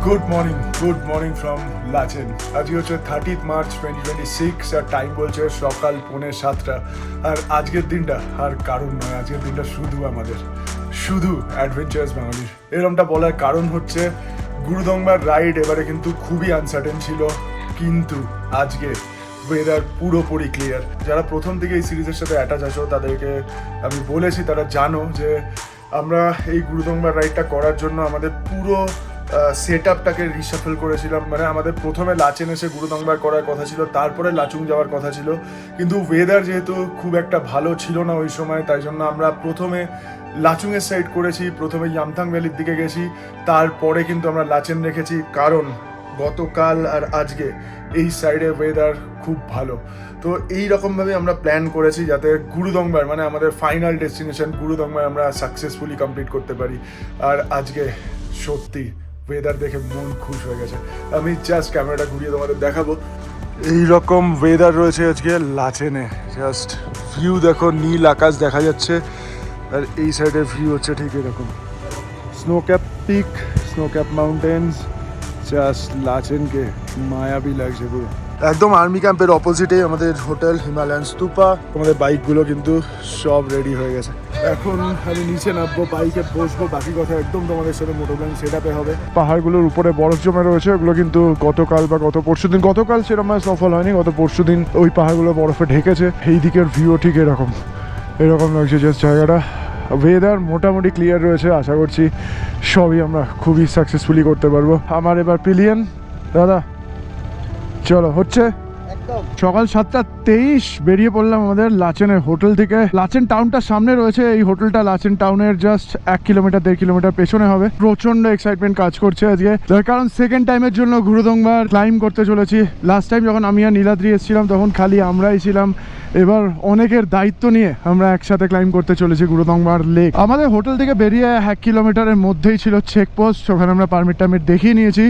Good morning from Lachen. আজকে হচ্ছে 30th March 2026 আর time বলছে সকাল 6:45। আর আজকের দিনটা আর কারণ নয়, আজকের দিনটা শুধু অ্যাডভেঞ্চারাস বাঙালির। এরমটা বলার কারণ হচ্ছে গুরুদংবার রাইড এবারে কিন্তু খুবই আনসার্টেন ছিল, কিন্তু আজকে ওয়েদার পুরোপুরি ক্লিয়ার। যারা প্রথম থেকে এই সিরিজের সাথে অ্যাটাচ আছো তাদেরকে আমি বলেছি, তারা জানো যে আমরা এই গুরুদংবার রাইডটা করার জন্য আমাদের পুরো সেট আপটাকে রিশাফল করেছিলাম। মানে আমাদের প্রথমে লাচেন এসে গুরুদংবার করার কথা ছিল, তারপরে লাচুং যাওয়ার কথা ছিল, কিন্তু ওয়েদার যেহেতু খুব একটা ভালো ছিল না ওই সময়, তাই জন্য আমরা প্রথমে লাচুংয়ের সাইড করেছি, প্রথমে ইয়ামথাং ভ্যালির দিকে গেছি, তারপরে কিন্তু আমরা লাচেন রেখেছি। কারণ গতকাল আর আজকে এই সাইডে ওয়েদার খুব ভালো। তো এই রকমভাবে আমরা প্ল্যান করেছি যাতে গুরুদংবার মানে আমাদের ফাইনাল ডেস্টিনেশন গুরুদংবার আমরা সাকসেসফুলি কমপ্লিট করতে পারি। আর আজকে সত্যি ওয়েদার দেখে মন খুশ হয়ে গেছে। আমি জাস্ট ক্যামেরাটা ঘুরিয়ে তোমাদের দেখাবো। এই রকম ওয়েদার রয়েছে আজকে লাচেনে। জাস্ট ভিউ দেখো, নীল আকাশ দেখা যাচ্ছে, আর এই সাইডের ভিউ হচ্ছে ঠিক এরকম। স্নোক্যাপ পিক, স্নোক্যাপ মাউন্টেন্স, জাস্ট লাচেনকে মায়াবী লাগছে পুরো। একদম আর্মি ক্যাম্পের অপোজিটে আমাদের হোটেল হিমালয়ান স্তূপা। আমাদের বাইকগুলো কিন্তু সব রেডি হয়ে গেছে। এখন আমি নিচে নামবো, বাইকে বসবো, বাকি কথা একদম তোমাদের সাথে মোটোপ্ল্যান সেট আপে হবে। পাহাড়গুলোর উপরে বরফ জমে রয়েছে, ওগুলো কিন্তু গতকাল বা গতকাল সেরকম সফল হয়নি, গত পরশুদিন ওই পাহাড়গুলো বরফে ঢেকেছে। এই দিকের ভিউ ঠিক এরকম লাগছে জাস্ট জায়গাটা। ওয়েদার মোটামুটি ক্লিয়ার রয়েছে, আশা করছি সবই আমরা খুবই সাকসেসফুলি করতে পারবো। আমার এবার পিলিয়ন দাদা, চলো হচ্ছে সকাল 7:23 বেরিয়ে পড়লাম আমাদের লাচেনের হোটেল থেকে। লাচেন টাউনটা সামনে রয়েছে, এই হোটেলটা লাচেন টাউনের জাস্ট 1-1.5 কিলোমিটার পেছনে হবে। প্রচন্ড এক্সাইটমেন্ট কাজ করছে আজকে, তার কারণ সেকেন্ড টাইমের জন্য গুরুদংবার ক্লাইম্ব করতে চলেছি। লাস্ট টাইম যখন আমি আর নীলাদ্রি এসেছিলাম তখন খালি আমরাই ছিলাম, এবার অনেকের দায়িত্ব নিয়ে আমরা একসাথে ক্লাইম্ব করতে চলেছি গুরুদংবার লেক। আমাদের হোটেল থেকে বেরিয়ে 1 কিলোমিটারের মধ্যেই ছিল চেকপোস্ট, ওখানে আমরা পারমিট দেখিয়ে নিয়েছি।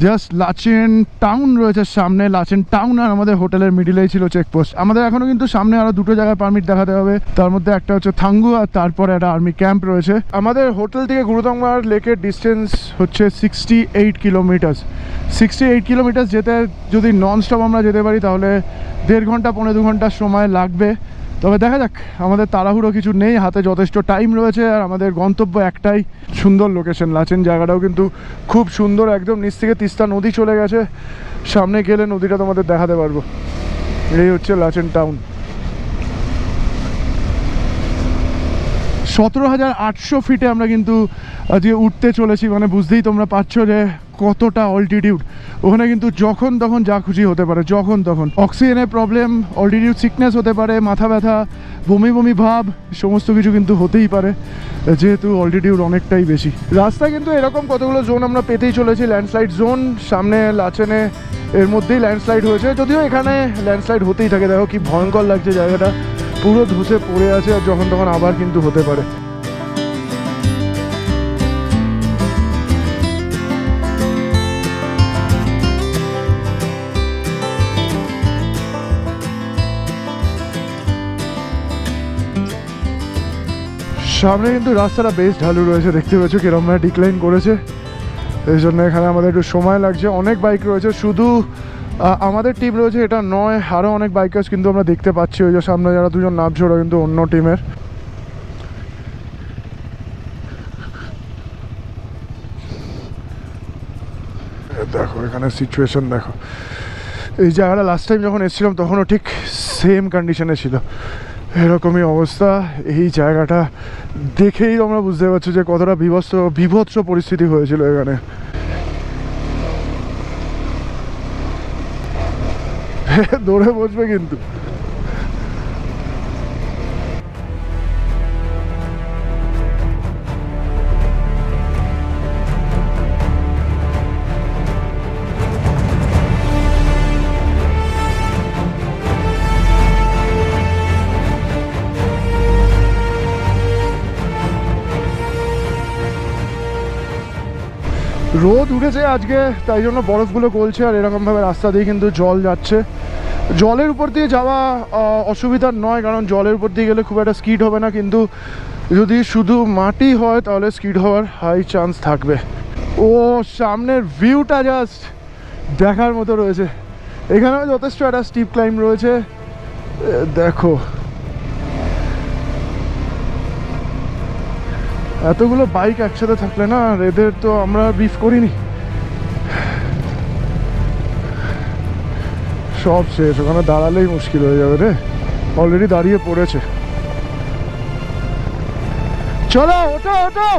জাস্ট লাচেন টাউন রয়েছে সামনে, লাচেন টাউন আর আমাদের হোটেলের মিডিলেই ছিল চেকপোস্ট। আমাদের এখনো কিন্তু সামনে আরো 2টো জায়গায় পারমিট দেখাতে হবে, তার মধ্যে একটা হচ্ছে থাঙ্গু আর তারপরে একটা আর্মি ক্যাম্প রয়েছে। আমাদের হোটেল থেকে গুরুদংবার লেকের ডিস্টেন্স হচ্ছে 68 কিলোমিটার। 68 কিলোমিটার যেতে যদি নন স্টপ আমরা যেতে পারি তাহলে 1.5 ঘন্টা 1.5-2 ঘন্টার সময় লাগবে। তবে দেখা যাক, আমাদের তাড়াহুড়ো কিছু নেই, হাতে যথেষ্ট টাইম রয়েছে, আর আমাদের গন্তব্য একটাই, সুন্দর লোকেশন। লাচেন জায়গাটাও কিন্তু খুব সুন্দর, একদম নিচ থেকে তিস্তা নদী চলে গেছে, সামনে গেলে নদীটা তোমাদের দেখাতে পারবো। এই হচ্ছে লাচেন টাউন। 17,800 ফিটে আমরা কিন্তু আজকে উঠতে চলেছি, মানে বুঝতেই তোমরা পারছো যে কতটা অল্টিটিউড। ওখানে কিন্তু যখন তখন যা খুশি হতে পারে, যখন তখন অক্সিজেনের প্রবলেম, অল্টিটিউড সিকনেস হতে পারে, মাথা ব্যথা, বমি ভাব, সমস্ত কিছু কিন্তু হতেই পারে যেহেতু অল্টিটিউড অনেকটাই বেশি। রাস্তায় কিন্তু এরকম কতগুলো জোন আমরা পেতেই চলেছি। ল্যান্ডস্লাইড জোন সামনে লাচেনে, এর মধ্যেই ল্যান্ডস্লাইড হয়েছে, যদিও এখানে ল্যান্ডস্লাইড হতেই থাকে। দেখো কি ভয়ঙ্কর লাগছে জায়গাটা, পুরো ধসে পড়ে আছে, আর যখন তখন আবার কিন্তু হতে পারে। সামনে কিন্তু রাস্তাটা বেশ ঢালু রয়েছে, দেখতে পাচ্ছ কিরমভাবে ডিক্লাইন করেছে, এই জন্য এখানে আমাদের একটু সময় লাগছে। অনেক বাইক রয়েছে, শুধু আমাদের টিম রয়েছে এটা নয়, আরও অনেক বাইকার্স কিন্তু আমরা দেখতে পাচ্ছি। ওই যে সামনে যারা 2জন নামছে ওরা কিন্তু অন্য টিমের। দেখো এখানে সিচুয়েশন দেখো, এই জায়গাটা লাস্ট টাইম যখন এসেছিলাম তখনও ঠিক সেম কন্ডিশনে ছিল, এরকমই অবস্থা। এই জায়গাটা দেখেই তোমরা বুঝতে পারছো যে কতটা বিভৎস পরিস্থিতি হয়েছিল এখানে। দৌড়ে বসবে কিন্তু। রোদ উঠেছে আজকে, তাই জন্য বরফগুলো গলছে, আর এরকমভাবে রাস্তা দিয়ে কিন্তু জল যাচ্ছে। জলের উপর দিয়ে যাওয়া অসুবিধার নয়, কারণ জলের উপর দিয়ে গেলে খুব একটা স্কিড হবে না, কিন্তু যদি শুধু মাটি হয় তাহলে স্কিড হওয়ার হাই চান্স থাকবে। ও সামনের ভিউটা জাস্ট দেখার মতো রয়েছে। এখানেও যথেষ্ট একটা স্টিপ ক্লাইম রয়েছে, দেখো এতগুলো বাইক একসাথে থাকলে না, আর এদের তো আমরা ব্রিফ করিনি, সব শেষ। ওখানে দাঁড়ালেই মুশকিল হয়ে যাবে রে, অলরেডি দাঁড়িয়ে পড়েছে। চলো ওঠো ওঠো।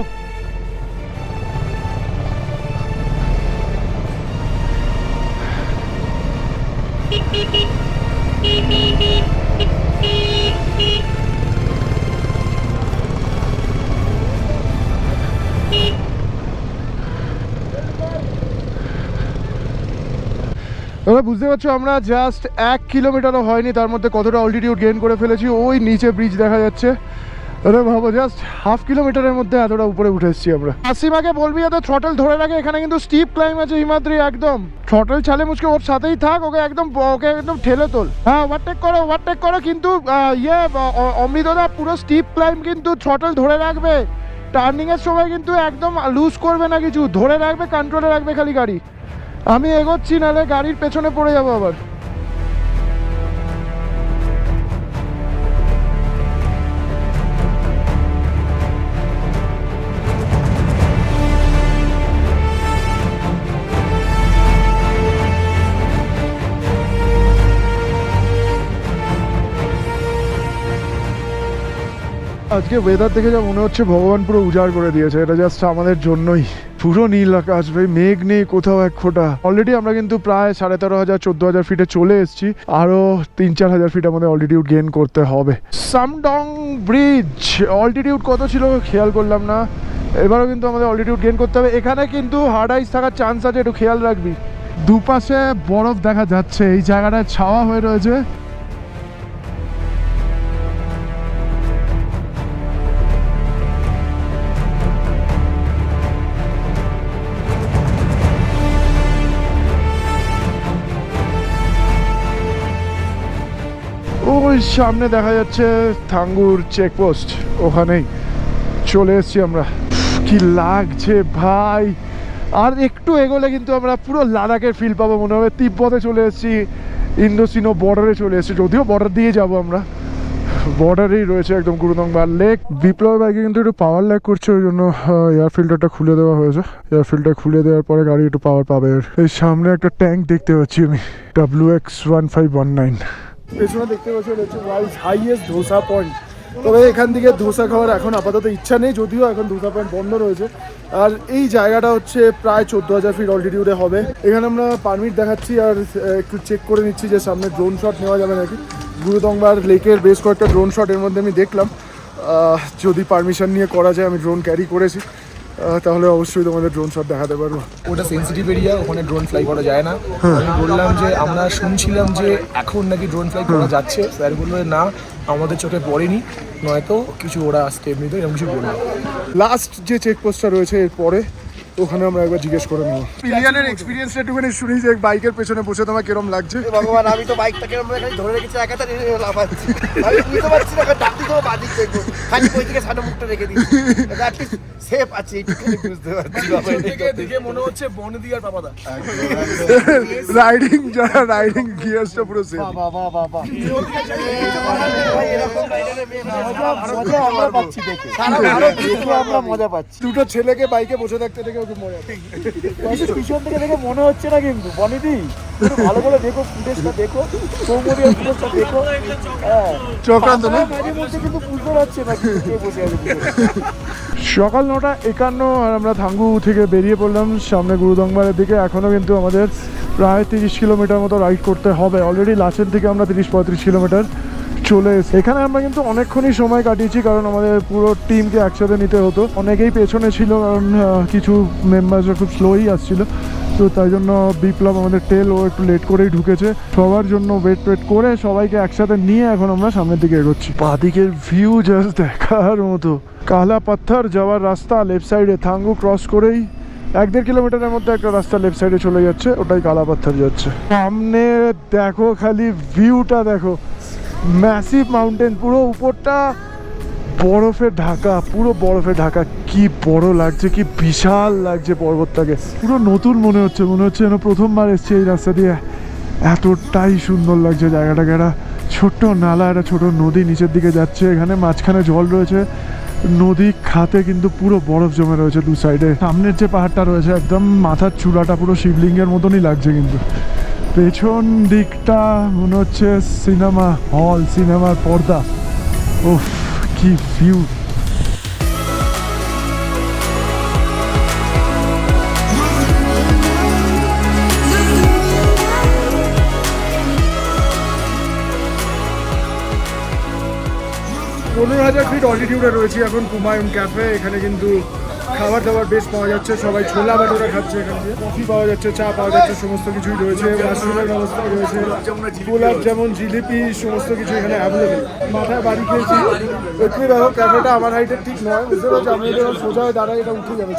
তোমরা বুঝতে পারছো আমরা জাস্ট 1 কিলোমিটারও হয়নি, তার মধ্যে কতটা অল্টিটিউড গেইন করে ফেলেছি। ওই নিচে ব্রিজ দেখা যাচ্ছে, আরে ভাবো জাস্ট 1/2 কিলোমিটারের মধ্যে এতটা উপরে উঠে এসেছি আমরা। আসিমাকে বলবি যাতে থ্রটল ধরে রাখে, এখানে কিন্তু স্টিপ ক্লাইম আছে হিমাদ্রি, একদম থ্রটল ছালে মুচকে ওর সাথেই থাক, ওকে একদম ঠেলে তোল। হ্যাঁ ওভারটেক করো কিন্তু অমৃতদা পুরো স্টিপ ক্লাইম কিন্তু থ্রটল ধরে রাখবে, টার্নিং এর সময় কিন্তু একদম লুজ করবে না, কিছু ধরে রাখবে, কন্ট্রোলে রাখবে খালি গাড়ি। আমি এগোচ্ছি, নাহলে গাড়ির পেছনে পড়ে যাবো আবার। আজকে ওয়েদার দেখে যা মনে হচ্ছে ভগবান পুরো উজাড় করে দিয়েছে, এটা জাস্ট আমাদের জন্যই। পুরো নীল আকাশ ভাই, মেঘ নেই কোথাও এক ফোঁটা। অলরেডি আমরা কিন্তু প্রায় 13,500-14,000 ফিটে চলে এসেছি, আরো 3-4 হাজার ফিট আমাদের অল্টিটিউড গেইন করতে হবে। সামডং ব্রিজ অল্টিটিউড কত ছিল খেয়াল করলাম না, এবারও কিন্তু আমাদের অল্টিটিউড গেইন করতে হবে। এখানে কিন্তু হার্ড আইস থাকার চান্স আছে, একটু খেয়াল রাখবি। দুপাশে বরফ দেখা যাচ্ছে, এই জায়গাটায় ছাওয়া হয়ে রয়েছে। ওই সামনে দেখা যাচ্ছে থাঙ্গুর চেকপোস্ট, ওখানেই চলে এসেছি আমরা। কি লাগছে ভাই, আর একটু এগোলে কিন্তু আমরা পুরো লাদাখের ফিল পাবো মনে হবে। তিব্বতে চলে এসেছি, ইন্দো-চীন বর্ডারে চলে এসেছি, যদিও বর্ডার দিয়ে যাবো আমরা, বর্ডারেই রয়েছে একদম গুরুদংবার লেক। বিপ্লবের বাইকে কিন্তু একটু পাওয়ার ল্যাগ করছে, ওই জন্য এয়ার ফিল্টারটা খুলে দেওয়া হয়েছে। এয়ার ফিল্টার খুলে দেওয়ার পরে গাড়ি একটু পাওয়ার পাবে। এই সামনে একটা ট্যাঙ্ক দেখতে পাচ্ছি আমি, WX1519। পেছনে দেখতে পাচ্ছি হচ্ছে ওয়ার্ল্ডস হাইয়েস্ট ধোসা পয়েন্ট। তবে এখান থেকে ধোসা খাওয়ার এখন আপাতত ইচ্ছা নেই, যদিও এখন ধোসা পয়েন্ট বন্ধ রয়েছে। আর এই জায়গাটা হচ্ছে প্রায় 14,000 ফিট অল্টিটিউডে হবে। এখানে আমরা পারমিট দেখাচ্ছি আর একটু চেক করে নিচ্ছি যে সামনে ড্রোন শট নেওয়া যাবে নাকি। গুরুদংবার লেকের বেশ কয়েকটা ড্রোন শট এর মধ্যে আমি দেখলাম, যদি পারমিশন নিয়ে করা যায়, আমি ড্রোন ক্যারি করেছি, তাহলে অবশ্যই তোমাদের ড্রোন শট দেখাতে পারবো। ওটা সেন্সিটিভ এরিয়া, ওখানে ড্রোন ফ্লাই করা যায় না। আমি বললাম যে আমরা শুনছিলাম যে এখন নাকি ড্রোন ফ্লাই করা যাচ্ছে, স্যার বললো না আমাদের চোখে পড়েনি, নয়তো কিছু ওরা স্টেপ নিত, এরকম কিছু বললো। লাস্ট যে চেকপোস্টটা রয়েছে এরপরে ওখানে আমরা একবার জিজ্ঞেস করে নেবো। পিলিয়ানের এক্সপিরিয়েন্সটা একটুখানি শুনি যে বাইকের পেছনে বসে তোমার কিরম লাগছে। ভগবান, আমি তো বাইকটা কেরম ধরে রেখেছি, একাতে লাফাচ্ছি, আমি বুঝতে পারছি না ডাকতে তো বাদিক দেখবো, খালি ওই দিকে সামনে মুখটা রেখে দিচ্ছি, সেফ আছে এইটুখানি বুঝতে পারছি। দেখে মনে হচ্ছে বনদি আর বাবাদা রাইডিং, যারা রাইডিং গিয়ার্সটা পুরো সেফ। আমরা পাচ্ছি দেখে, আমরা মজা পাচ্ছি। দুটো ছেলেকে বাইকে বসে থাকতে দেখে খুব মজা। পিছন থেকে দেখে মনে হচ্ছে না কিন্তু বনিদি, ভালো করে দেখো ফুটেজটা, দেখো সৌমরিয়ার ফুটেজটা দেখো। হ্যাঁ চক্রান্ত না, মাঝে মধ্যে কিন্তু বুঝতে পারছে না কে বসে আছে। সকাল 9:51 আর আমরা থাঙ্গু থেকে বেরিয়ে পড়লাম সামনে গুরুদংবারের দিকে। এখনও কিন্তু আমাদের প্রায় 30 কিলোমিটার মতো রাইড করতে হবে। অলরেডি লাচেন থেকে আমরা 30-35 কিলোমিটার চলে এসে এখানে আমরা কিন্তু অনেকক্ষণই সময় কাটিয়েছি, কারণ আমাদের পুরো টিমকে একসাথে নিতে হতো। অনেকেই পেছনে ছিল, কারণ কিছু মেম্বার্সরা খুব স্লোই আসছিল, তো তাই জন্য বিপ্লব আমাদের টেল ও একটু লেট করেই ঢুকেছে। সবার জন্য ওয়েট করে সবাইকে একসাথে নিয়ে এখন আমরা সামনের দিকে এগোচ্ছি। বাদিকের ভিউ জাস্ট দেখার মতো। কালা পাথর যাওয়ার রাস্তা লেফট সাইডে, থাঙ্গু ক্রস করেই 1-1.5 কিলোমিটারের মধ্যে একটা রাস্তা লেফট সাইডে চলে যাচ্ছে, ওটাই কালা পাথর যাচ্ছে। সামনে দেখো খালি ভিউটা দেখো, ম্যাসিভ মাউন্টেন, পুরো উপরটা বরফে ঢাকা, পুরো বরফে ঢাকা। কি বড় লাগছে, কি বিশাল লাগছে পর্বতটাকে। পুরো নতুন মনে হচ্ছে যেন প্রথমবার এসছি এই রাস্তা দিয়ে। এতটাই সুন্দর লাগছে জায়গাটাকে। একটা ছোট্ট নালা, একটা ছোট নদী নিচের দিকে যাচ্ছে, এখানে মাঝখানে জল রয়েছে, নদী খাতে কিন্তু পুরো বরফ জমে রয়েছে দু সাইডে। সামনের যে পাহাড়টা রয়েছে একদম মাথার চূড়াটা পুরো শিবলিঙ্গের মতনই লাগছে, কিন্তু পেছন দিকটা মনে হচ্ছে সিনেমা হল, সিনেমার পর্দা। ওফ, কি ভিউ। পনেরো 15,000 ফিট অল্টিটিউডে রয়েছি এখন হুমায়ুন ক্যাফে। এখানে কিন্তু খাবার দাবার বেশ পাওয়া যাচ্ছে, সবাই ছোলা ভাটোরা খাচ্ছে, এখানে কফি পাওয়া যাচ্ছে, চা পাওয়া যাচ্ছে, সমস্ত কিছুই রয়েছে। মাশরুমের ব্যবস্থা রয়েছে, গোলাপ যেমন জিলিপি সমস্ত কিছু এখানে অ্যাভেলেবেল। মাথায় বাড়ি খেয়েছি একটু। দেখো ক্যাফেটা আমার হাইটের ঠিক নয়, বুঝতে পারছি। আমি এটা সোজা হয়ে দাঁড়াই, এটা উঠে যাবে।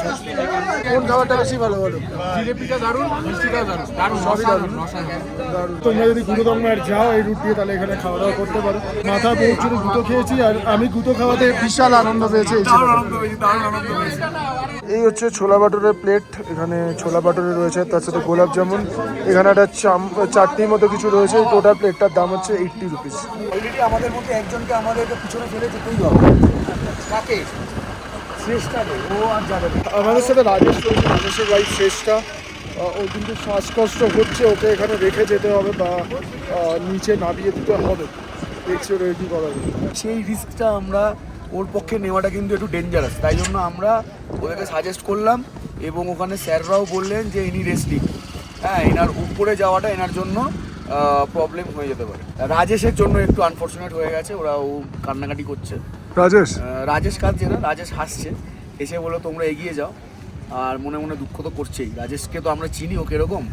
কোন খাবারটা বেশি ভালো বলো? জিলিপিটা দারুণ, মিষ্টিটাও দারুণ, সবই দারুণ। তোমরা যদি গুরুদঙ্গার যাও এই রুট দিয়ে, তাহলে এখানে খাওয়া দাওয়া করতে পারো। মাথা পৌঁছুনি গুঁতো খেয়েছি, আর আমি গুঁতো খাওয়াতে বিশাল আনন্দ পেয়েছি। এই হচ্ছে ছোলা বাটুরের প্লেট। এখানে ছোলা বাটুরে রয়েছে, তার সাথে গোলাপ জামুন, এখানে একটা চাটনির মতো কিছু রয়েছে। টোটাল প্লেটটার দাম হচ্ছে 80 রুপিস। অলরেডি আমাদের মধ্যে একজনকে আমাদের পিছনে ফেলে যেতেই হবে। কাকে? শ্রেষ্ঠা রে, ও আর যাবে না। আমাদের সাথে রাজেশ রয়েছে, রাজেশের ওয়াইফ শ্রেষ্ঠা। ও কিন্তু শ্বাসকষ্ট হচ্ছে, ওকে এখানে রেখে যেতে হবে বা নিচে নামিয়ে দিতে হবে। দেখছি ওরা কি করা যায়। সেই রিস্কটা আমরা ওর পক্ষে নেওয়াটা কিন্তু একটু ডেঞ্জারাস, তাই জন্য আমরা ওদেরকে সাজেস্ট করলাম। এবং ওখানে স্যাররাও বললেন যে ইনি রেস্টলিং, হ্যাঁ, এনার উপরে যাওয়াটা এনার জন্য প্রবলেম হয়ে যেতে পারে। রাজেশের জন্য একটু আনফর্চুনেট হয়ে গেছে, ওরা ও কান্নাকাটি করছে। রাজেশ কাঁদছে না, রাজেশ হাসছে, এসে বলে তোমরা এগিয়ে যাও। আর মনে মনে দুঃখ তো করছেই, রাজেশকে তো আমরা চিনি, ও কিরকম।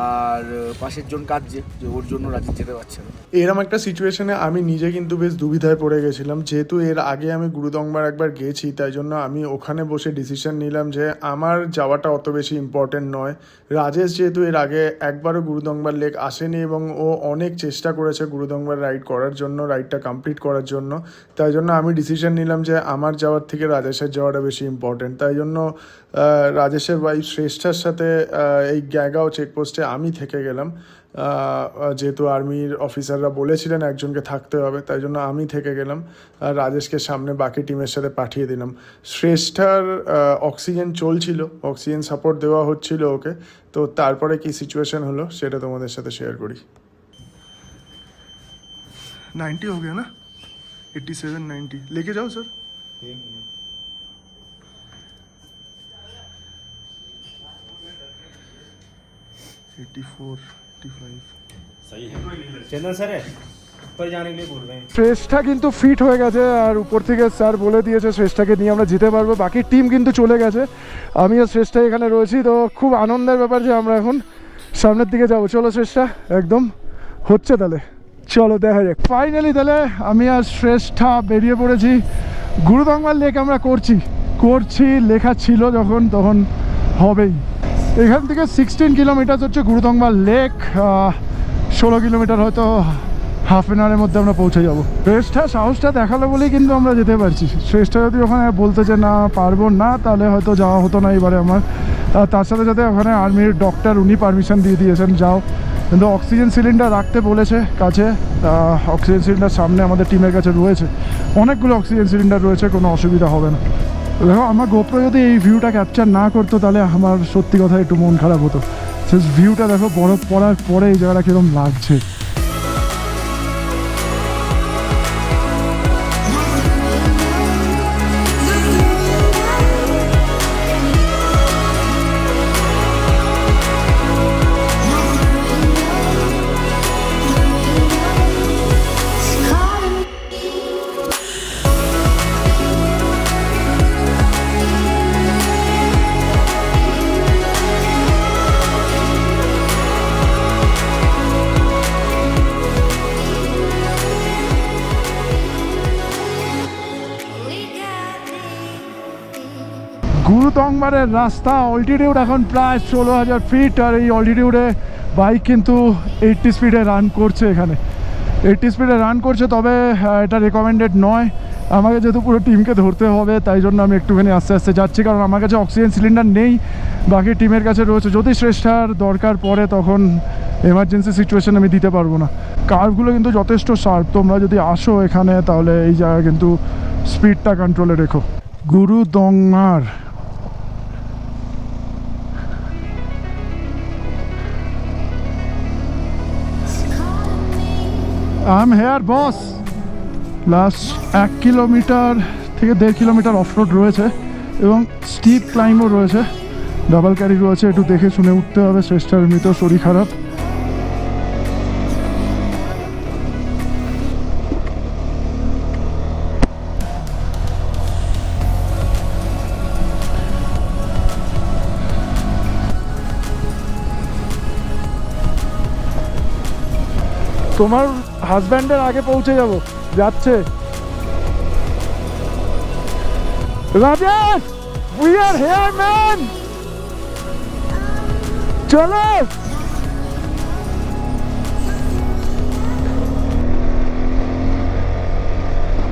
আর পাশের জন কাঁদছে যে ওর জন্য রাজেশ যেতে পারছে না। এরম একটা সিচুয়েশনে আমি নিজে কিন্তু বেশ দুবিধায় পড়ে গেছিলাম। যেহেতু এর আগে আমি গুরুদংবার একবার গেছি, তাই জন্য আমি ওখানে বসে ডিসিশন নিলাম যে আমার যাওয়াটা অত বেশি ইম্পর্টেন্ট নয়। রাজেশ যেহেতু এর আগে একবারও গুরুদংবার লেক আসেনি এবং ও অনেক চেষ্টা করেছে গুরুদংবার রাইড করার জন্য, রাইডটা কমপ্লিট করার জন্য, তাই জন্য আমি ডিসিশন নিলাম যে আমার যাওয়ার থেকে রাজেশের যাওয়াটা বেশি ইম্পর্টেন্ট। তাই জন্য রাজেশের ওয়াইফ শ্রেষ্ঠার সাথে এই গ্যাগাও চেকপোস্টে আমি থেকে গেলাম। যেহেতু আর্মির অফিসাররা বলেছিলেন একজনকে থাকতে হবে, তাই জন্য আমি থেকে গেলাম। আর রাজেশকে সামনে বাকি টিমের সাথে পাঠিয়ে দিলাম। শ্রেষ্ঠার অক্সিজেন চলছিল, অক্সিজেন সাপোর্ট দেওয়া হচ্ছিল ওকে। তো তারপরে কি সিচুয়েশন হলো সেটা তোমাদের সাথে শেয়ার করি। 90 हो गया ना, 87 90 लेके जाओ सर। 84 85 सही है। चंदन सर है ऊपर जाने के लिए बोल रहे हैं। শ্রেষ্ঠা কিন্তু ফিট হয়ে গেছে, আর উপর থেকে স্যার বলে দিয়েছে শ্রেষ্ঠাকে নিয়ে আমরা যেতে পারবো। বাকি টিম কিন্তু চলে গেছে, আমি আর শ্রেষ্ঠা এখানে রয়েছি। তো খুব আনন্দের ব্যাপার যে আমরা এখন সামনের দিকে যাবো। চলো শ্রেষ্ঠা, একদম হচ্ছে, তাহলে চলো দেখা যাক। ফাইনালি তাহলে আমি আর শ্রেষ্ঠা বেরিয়ে পড়েছি। গুরুদংবার লেক আমরা করছি লেখা ছিল যখন, তখন হবেই। এখান থেকে 16 কিলোমিটার হচ্ছে গুরুদংবার লেক, 16 কিলোমিটার হয়তো হাফ অ্যান আওয়ারের মধ্যে আমরা পৌঁছে যাবো। শ্রেষ্ঠা সাহসটা দেখালো বলেই কিন্তু আমরা যেতে পারছি। শ্রেষ্ঠা যদি ওখানে বলতে যে না পারবো না, তাহলে হয়তো যাওয়া হতো না এবারে আমার। তার সাথে সাথে ওখানে আর্মির ডক্টর উনি পারমিশন দিয়ে দিয়েছেন যাও, কিন্তু অক্সিজেন সিলিন্ডার রাখতে বলেছে কাছে। অক্সিজেন সিলিন্ডার সামনে আমাদের টিমের কাছে রয়েছে, অনেকগুলো অক্সিজেন সিলিন্ডার রয়েছে, কোনো অসুবিধা হবে না। দেখো আমার গোপ্রো যদি এই ভিউটা ক্যাপচার না করতো, তাহলে আমার সত্যি কথা একটু মন খারাপ হতো। সেই ভিউটা দেখো, বরফ পড়ার পরে এই জায়গাটা কীরকম লাগছে। গুরুদংবারের রাস্তা অল্টিটিউড এখন প্রায় 16,000 ফিট, আর এই অল্টিটিউডে বাইক কিন্তু 80 স্পিডে রান করছে। এখানে 80 স্পিডে রান করছে, তবে এটা রেকমেন্ডেড নয়। আমাকে যেহেতু পুরো টিমকে ধরতে হবে, তাই জন্য আমি একটুখানি আস্তে আস্তে যাচ্ছি, কারণ আমার কাছে অক্সিজেন সিলিন্ডার নেই, বাকি টিমের কাছে রয়েছে। যদি শ্রেষ্ঠার দরকার পড়ে তখন এমার্জেন্সি সিচুয়েশন আমি দিতে পারবো না। কার্ভগুলো কিন্তু যথেষ্ট শার্প, তোমরা যদি আসো এখানে তাহলে এই জায়গায় কিন্তু স্পিডটা কন্ট্রোলে রেখো। Gurudongmar I am here boss. Last 1 kilometre থেকে 1.5 কিলোমিটার অফরোড রয়েছে এবং স্টিপ ক্লাইম্বও রয়েছে, ডাবল ক্যারি রয়েছে, একটু দেখে শুনে উঠতে হবে। শ্রেষ্ঠার এমনিতেও শরীর খারাপ। তোমার হাজব্যান্ডের আগে পৌঁছে যাব, যাচ্ছে। Rajesh, we are here man, চলো।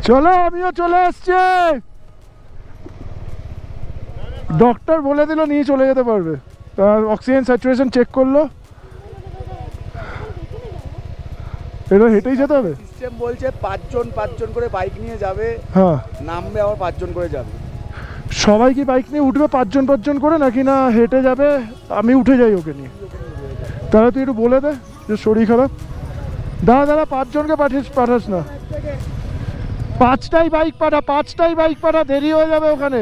চলো, আমিও চলে এসছি। ডক্টর বলে দিল নিয়ে চলে যেতে পারবে, তার অক্সিজেন স্যাচুরেশন চেক করলো। এটা হেঁটেই যেতে হবে। সিস্টেম বলছে 5 জন করে বাইক নিয়ে যাবে, হ্যাঁ, নামবে আবার 5 জন করে যাবে। সবাই কি বাইক নিয়ে উঠবে 5 জন করে, নাকি না হেঁটে যাবে? আমি উঠে যাই ওকে নিয়ে। তাহলে তুই একটু বলে দে যে শরীর খারাপ। দাঁড়া 5 জনকে পাঠাস না, 5টাই বাইক পাঠা, দেরি হয়ে যাবে ওখানে।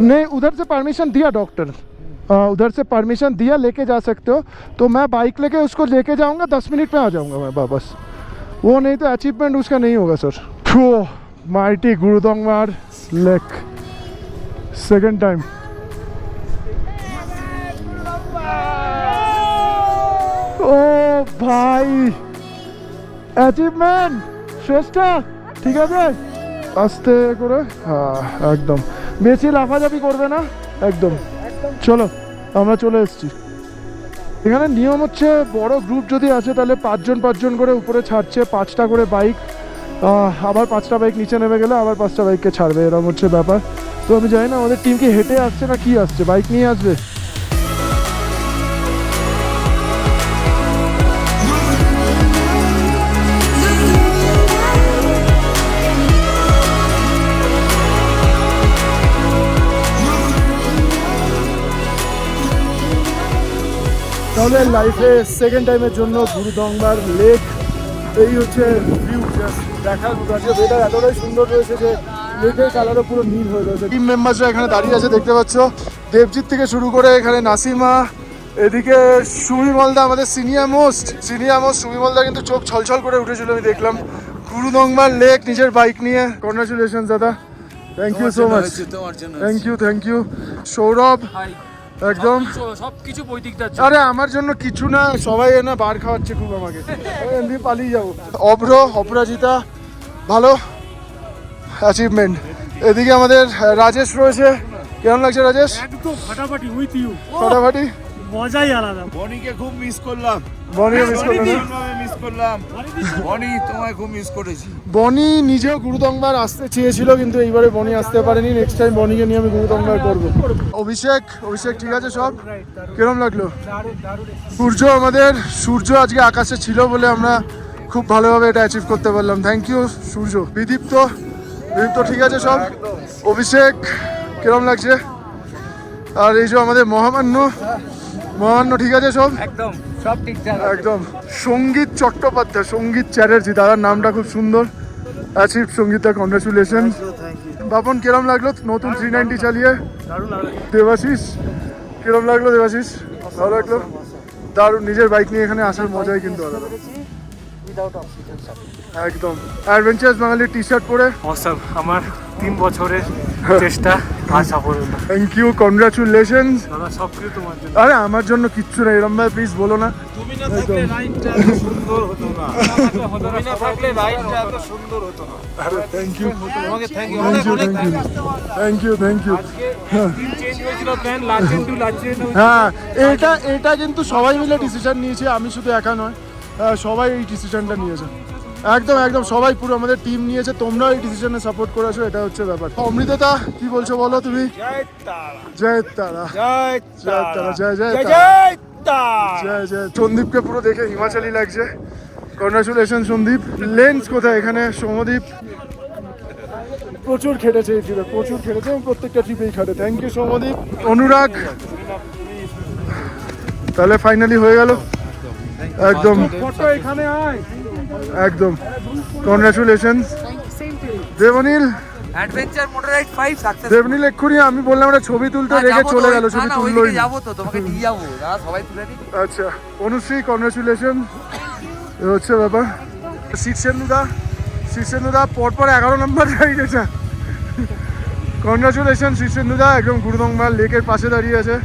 नहीं, उधर से परमिशन दिया डॉक्टर, उधर से परमिशन दिया, लेके जा सकते हो। तो मैं बाइक लेके उसको लेके जाऊंगा, 10 मिनट में आ जाऊंगा मैं वापस। वो नहीं तो अचीवमेंट उसका नहीं होगा sir. Mighty Gurudongmar lake, second time. ओ भाई, অ্যাচিভমেন্ট শ্রেষ্ঠা, ঠিক আছে? আস্তে করে, হ্যাঁ একদম, বেশি লাফাঝাফি করবে না, একদম। চলো, আমরা চলে এসেছি। এখানে নিয়ম হচ্ছে বড় গ্রুপ যদি আছে তাহলে 5 জন করে উপরে ছাড়ছে, 5টা করে বাইক, আবার 5টা বাইক নিচে নেমে গেলে আবার 5টা বাইককে ছাড়বে, এরকম হচ্ছে ব্যাপার। তো আমি জানি না আমাদের টিম কি হেঁটে আসছে না কি আসছে, বাইক নিয়ে আসবে। তাহলে লাইফে সেকেন্ড টাইমের জন্য গুরুদংমার লেক, এই হচ্ছে ভিউ, জাস্ট দেখার মতো আছে। ওয়েদার এতটাই সুন্দর রয়েছে যে লেকের কালারও পুরো নীল হয়ে রয়েছে। টিম মেম্বারসরা এখানে দাঁড়িয়ে আছে, দেখতে পাচ্ছ। দেবজিৎ থেকে শুরু করে এখানে নাসিমা, এদিকে সুমিমলদা, আমাদের সিনিয়র মোস্ট সুমিমলদা কিন্তু চোখ ছলছল করে উঠেছিল, আমি দেখলাম। গুরুদংমার লেক নিজের বাইক নিয়ে, কনগ্রাচুলেশন দাদা, thank you so much. Thank you Sourav, একদম সবকিছু বৈদিকটা। আরে আমার জন্য কিছু না, সবাই না বার খাওয়াচ্ছে খুব আমাকে, এমনি পালিয়ে যাবো। অপরাজিতা, ভালো অ্যাচিভমেন্ট। এদিকে আমাদের রাজেশ রয়েছে, কেমন লাগছে রাজেশ? একদম ফাটাফাটি উইথ ইউ, ফাটাফাটি, মজাই আলাদা। বনিকে খুব মিস করলাম, বনিও মিস মিস করলাম। বনি তোমায় খুব মিস করেছি। বনি নিজেও গুরুদংমার আসতে চেয়েছিল, কিন্তু এইবারে বনি আসতে পারেনি। নেক্সট টাইম বনিকে নিয়ে আমি গুরুদংমার করবো। অভিষেক ঠিক আছে সব? কিরম লাগলো? সূর্য আজকে আকাশে ছিল বলে আমরা খুব ভালোভাবে এটা অ্যাচিভ করতে পারলাম। থ্যাংক ইউ সূর্য। বিদীপ্ত ঠিক আছে সব? অভিষেক কিরম লাগছে? আর এই যে আমাদের মহামান্য ঠিক আছে সব? একদম সব ঠিকঠাক, একদম। সঙ্গীত চট্টোপাধ্যায়, সঙ্গীত চ্যাটার্জি, দাদার নামটা খুব সুন্দর। Achieve Sangeeta, congratulation. বাপন কিরম লাগলো নতুন 390 চালিয়ে? দেবাশিস কিরম লাগলো? দেবাশিস ভালো লাগলো, দারুণ। নিজের বাইক নিয়ে এখানে আসার মজাই কিন্তু আলাদা, একদম। অ্যাডভেঞ্চার্স বাঙালির টি শার্ট পরে অসাম, আমার 3 বছরের চেষ্টা আর সাফল্য। Thank you, congratulation. দাদা সবকিছু তোমার জন্য। আরে আমার জন্য কিচ্ছু নেই, এরম ভাই প্লিজ বলো না। তুমি না থাকলে রাইডটা এত সুন্দর হতো না, তুমি না থাকলে রাইডটা এত সুন্দর হতো না। থ্যাংক ইউ, তোমাকে থ্যাংক ইউ, থ্যাংক ইউ। দিন চেঞ্জ হয়েছিল, প্ল্যান লাচেন টু লাচেন। হ্যাঁ, এটা কিন্তু সবাই মিলে ডিসিশন নিয়েছে, আমি শুধু একা নয়, সবাই এই ডিসিশনটা নিয়েছে। একদম একদম সবাই পুরো আমাদের টিম নিয়েছে, তোমরা এই ডিসিশনে সাপোর্ট করেছো, এটা হচ্ছে ব্যাপার। অমৃততা কি বলছো বলো তুমি? জয় তারা জয় তারা, জয় জয় তারা, জয় জয় জয় তারা, জয় তারা। জয় জয়। সন্দীপকে পুরো দেখে হিমাচলি লাগছে, কংগ্রাচুলেশন সন্দীপ। লেন্স কোথায় এখানে? সৌমদীপ প্রচুর খেটেছে এই ট্রিপে, প্রচুর খেটেছে এবং প্রত্যেকটা ট্রিপেই খাটে। Thank you Soumadip. অনুরাগ, তাহলে ফাইনালি হয়ে গেল একদম এখানে আয়। একদম। Congratulation Debnil. Adventure motor ride 5 success. Debnil এক্ষুনি আমি বললাম একটা ছবি তুলতে, রেখে চলে গেল, ছবি তুললোই না। যাবো তো, তোমাকে নিয়ে যাবো, দাঁড়া সবাই তুলে দিই। আচ্ছা অনুশ্রী, কংগ্রাচুলেশন। এ হচ্ছে ব্যাপার। শীর্ষেন্দুদা পরপর 11 নম্বর রাইড এটা। কংগ্রাচুলেশন শীর্ষেন্দুদা, একদম গুরুদংমাল লেকের পাশে দাঁড়িয়ে আছে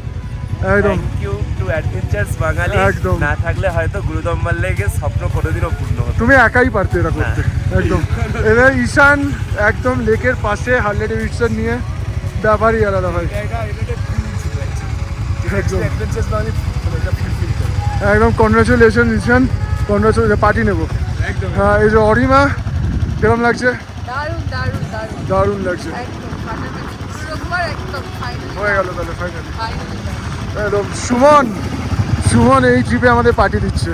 একদম। থ্যাংক ইউ টু অ্যাডভেঞ্চার্স বাঙালি। একদম। না থাকলে হয়তো গুরুদম্বার লেগের স্বপ্ন কোনোদিনও পূর্ণ হতো। তুমি একাই পারতে এটা করতে একদম। এবার ঈশান একদম লেকের পাশে হার্লে ডেভিডসন নিয়ে, ব্যাপারই আলাদা ভাই একদম একদম। কংগ্রাচুলেশন ঈশান, কংগ্রাচুলেশন। পার্টি নেবো হ্যাঁ। এই যে অরিমা, কিরম লাগছে? দারুণ দারুণ দারুণ দারুণ লাগছে। একদম ফাটাফাটি সুপার একদম ফাইনাল হয়ে গেল তাহলে ফাইনালি ফাইনাল একদম। সুমন, সুমন এই ট্রিপে আমাদের পার্টি দিচ্ছে।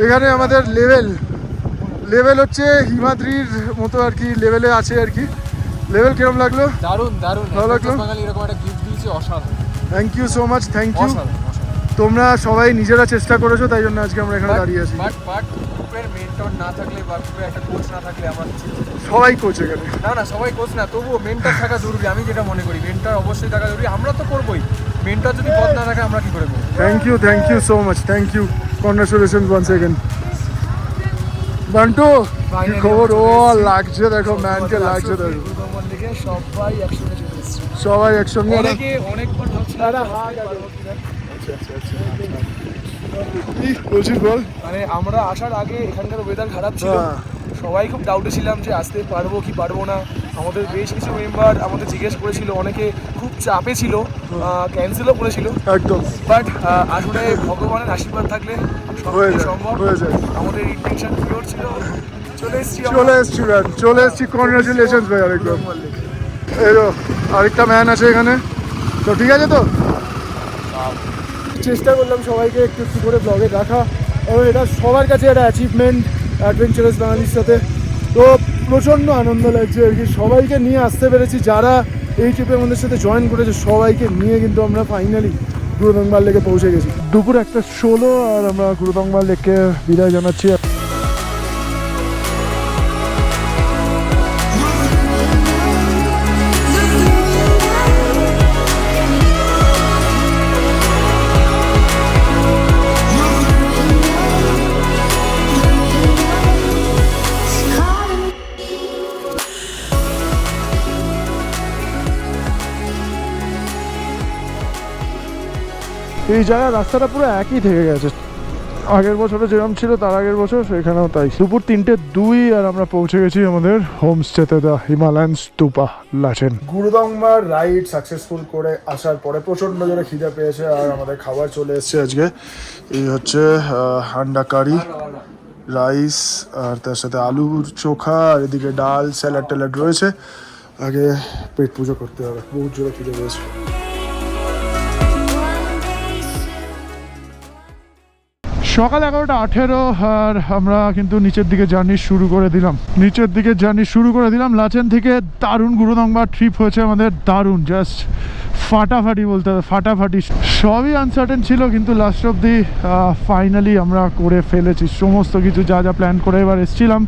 এখানে আমাদের লেভেল হচ্ছে হিমাদ্রির মতো আর কি, লেভেলে আছে আর কি। লেভেল কিরম লাগলো? দারুণ দারুণ, ভালো লাগলো? বাঙালি এরকম একটা গিফট দিয়েছে, অসাধারণ thank you so much, thank you. অসাধারণ অসাধারণ। তোমরা সবাই নিজেরা চেষ্টা করেছো, তাই জন্য আজকে আমরা এখানে দাঁড়িয়ে আছি। বাট গ্রুপের মেন্টর না থাকলে বা গ্রুপে একটা কোচ না থাকলে আমার সবাই কোচ এখানে। না সবাই কোচ না, তবুও মেন্টর থাকা জরুরি। আমি যেটা মনে করি মেন্টর অবশ্যই থাকা জরুরি। আমরা তো করবোই, মেন্টর যদি পদ না থাকে আমরা কি করে করবো? Thank you so much, thank you. Congratulation once again. Bantu কি খবর? ও লাগছে দেখো, ম্যানকে লাগছে দেখো, সবাই একসঙ্গে চলে এসেছে। সবাই একসঙ্গে। অনেকবার কি বলছিস বল? মানে আমরা আসার আগে এখানকার ওয়েদার খারাপ ছিল, হ্যাঁ। সবাই খুব ডাউটে ছিলাম যে আসতে পারবো কি পারবো না। আমাদের বেশ কিছু মেম্বার আমাদের জিজ্ঞেস করেছিল, অনেকে খুব চাপে ছিল, ক্যান্সেলও করেছিল। একদম বাট আসলে ভগবানের আশীর্বাদ থাকলে সব হয়ে কিছু যায়, সম্ভব। হয়ে যায়। আমাদের ইন্টেনশন পিওর ছিল, চলে এসেছি চলে এসছি ম্যান, চলে এসছি। কংগ্রাচুলেশন ভাই আরেকবার। এই তো আরেকটা ম্যান আছে এখানে, তো ঠিক আছে তো। চেষ্টা করলাম সবাইকে একটু একটু করে ব্লগে রাখা, এবং এটা সবার কাছে একটা অ্যাচিভমেন্ট অ্যাডভেঞ্চারাস বাঙালির সাথে। তো প্রচণ্ড আনন্দ লাগছে আর কি, সবাইকে নিয়ে আসতে পেরেছি। যারা এই ট্রিপে আমাদের সাথে জয়েন করেছে সবাইকে নিয়ে কিন্তু আমরা ফাইনালি গুরুদংমাল লেকে পৌঁছে গেছি। দুপুর 1:16 আর আমরা গুরুদংমাল লেককে বিদায় জানাচ্ছি। এই জায়গার রাস্তাটা পুরো একই থেকে গেছে, আগের বছরে যেরকম ছিল তার আগের বছর সেখানেও তাই। দুপুর 3:02 আর আমরা পৌঁছে গেছি আমাদের হোমস্টেতে, the Himalayan stupa Lachen. Gurudongmar ride successful করে আসার পরে প্রচণ্ড জোরে খিদে পেয়েছে আর আমাদের খাবার চলে এসছে আজকে। এই হচ্ছে আন্ডা কারি, রাইস, আর তার সাথে আলুর চোখা, আর এদিকে ডাল, স্যালাড ট্যালাড রয়েছে। আগে পেট পুজো করতে হবে, বহুত জোরে খিদে পেয়েছে। সকাল 11:18 আর আমরা কিন্তু নিচের দিকে জার্নি শুরু করে দিলাম লাচেন থেকে। দারুণ গুরুদংমা ট্রিপ হয়েছে আমাদের, দারুণ, জাস্ট ফাটাফাটি বলতে হবে, ফাটাফাটি। সবই আনসার্টেন ছিল কিন্তু লাস্ট অব দি ফাইনালি আমরা করে ফেলেছি সমস্ত কিছু। যা যা প্ল্যান করে এবার এসেছিলাম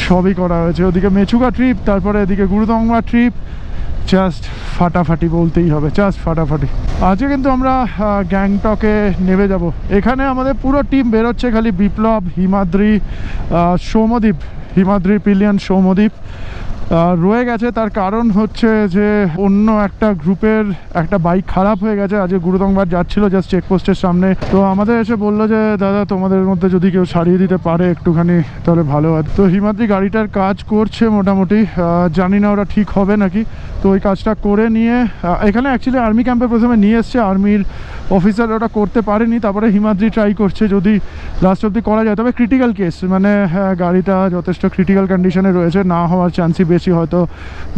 সবই করা হয়েছে। ওদিকে মেচুকা ট্রিপ, তারপরে এদিকে গুরুদংমা ট্রিপ, জাস্ট ফাটাফাটি বলতেই হবে, জাস্ট ফাটাফাটি। আজকে কিন্তু আমরা গ্যাংটকে নেমে যাব। এখানে আমাদের পুরো টিম বেরোচ্ছে, খালি বিপ্লব, হিমাদ্রি, সৌমদীপ, হিমাদ্রি, পিলিয়ন, সৌমদীপ রয়ে গেছে। তার কারণ হচ্ছে যে অন্য একটা গ্রুপের একটা বাইক খারাপ হয়ে গেছে, আজকে গুরুদংবার যাচ্ছিল জাস্ট চেকপোস্টের সামনে। তো আমাদের এসে বললো যে দাদা তোমাদের মধ্যে যদি কেউ সারিয়ে দিতে পারে একটুখানি তাহলে ভালো হয়। তো হিমাদ্রি গাড়িটার কাজ করছে মোটামুটি, জানি না ওরা ঠিক হবে নাকি। তো ওই কাজটা করে নিয়ে এখানে অ্যাকচুয়ালি আর্মি ক্যাম্পে প্রথমে নিয়ে এসছে, আর্মির অফিসার ওটা করতে পারেনি, তারপরে হিমাদ্রি ট্রাই করছে যদি লাস্ট অবধি করা যায়। তবে ক্রিটিক্যাল কেস, মানে গাড়িটা যথেষ্ট ক্রিটিক্যাল কন্ডিশনে রয়েছে, না হওয়ার চান্সই বেশি, হয়তো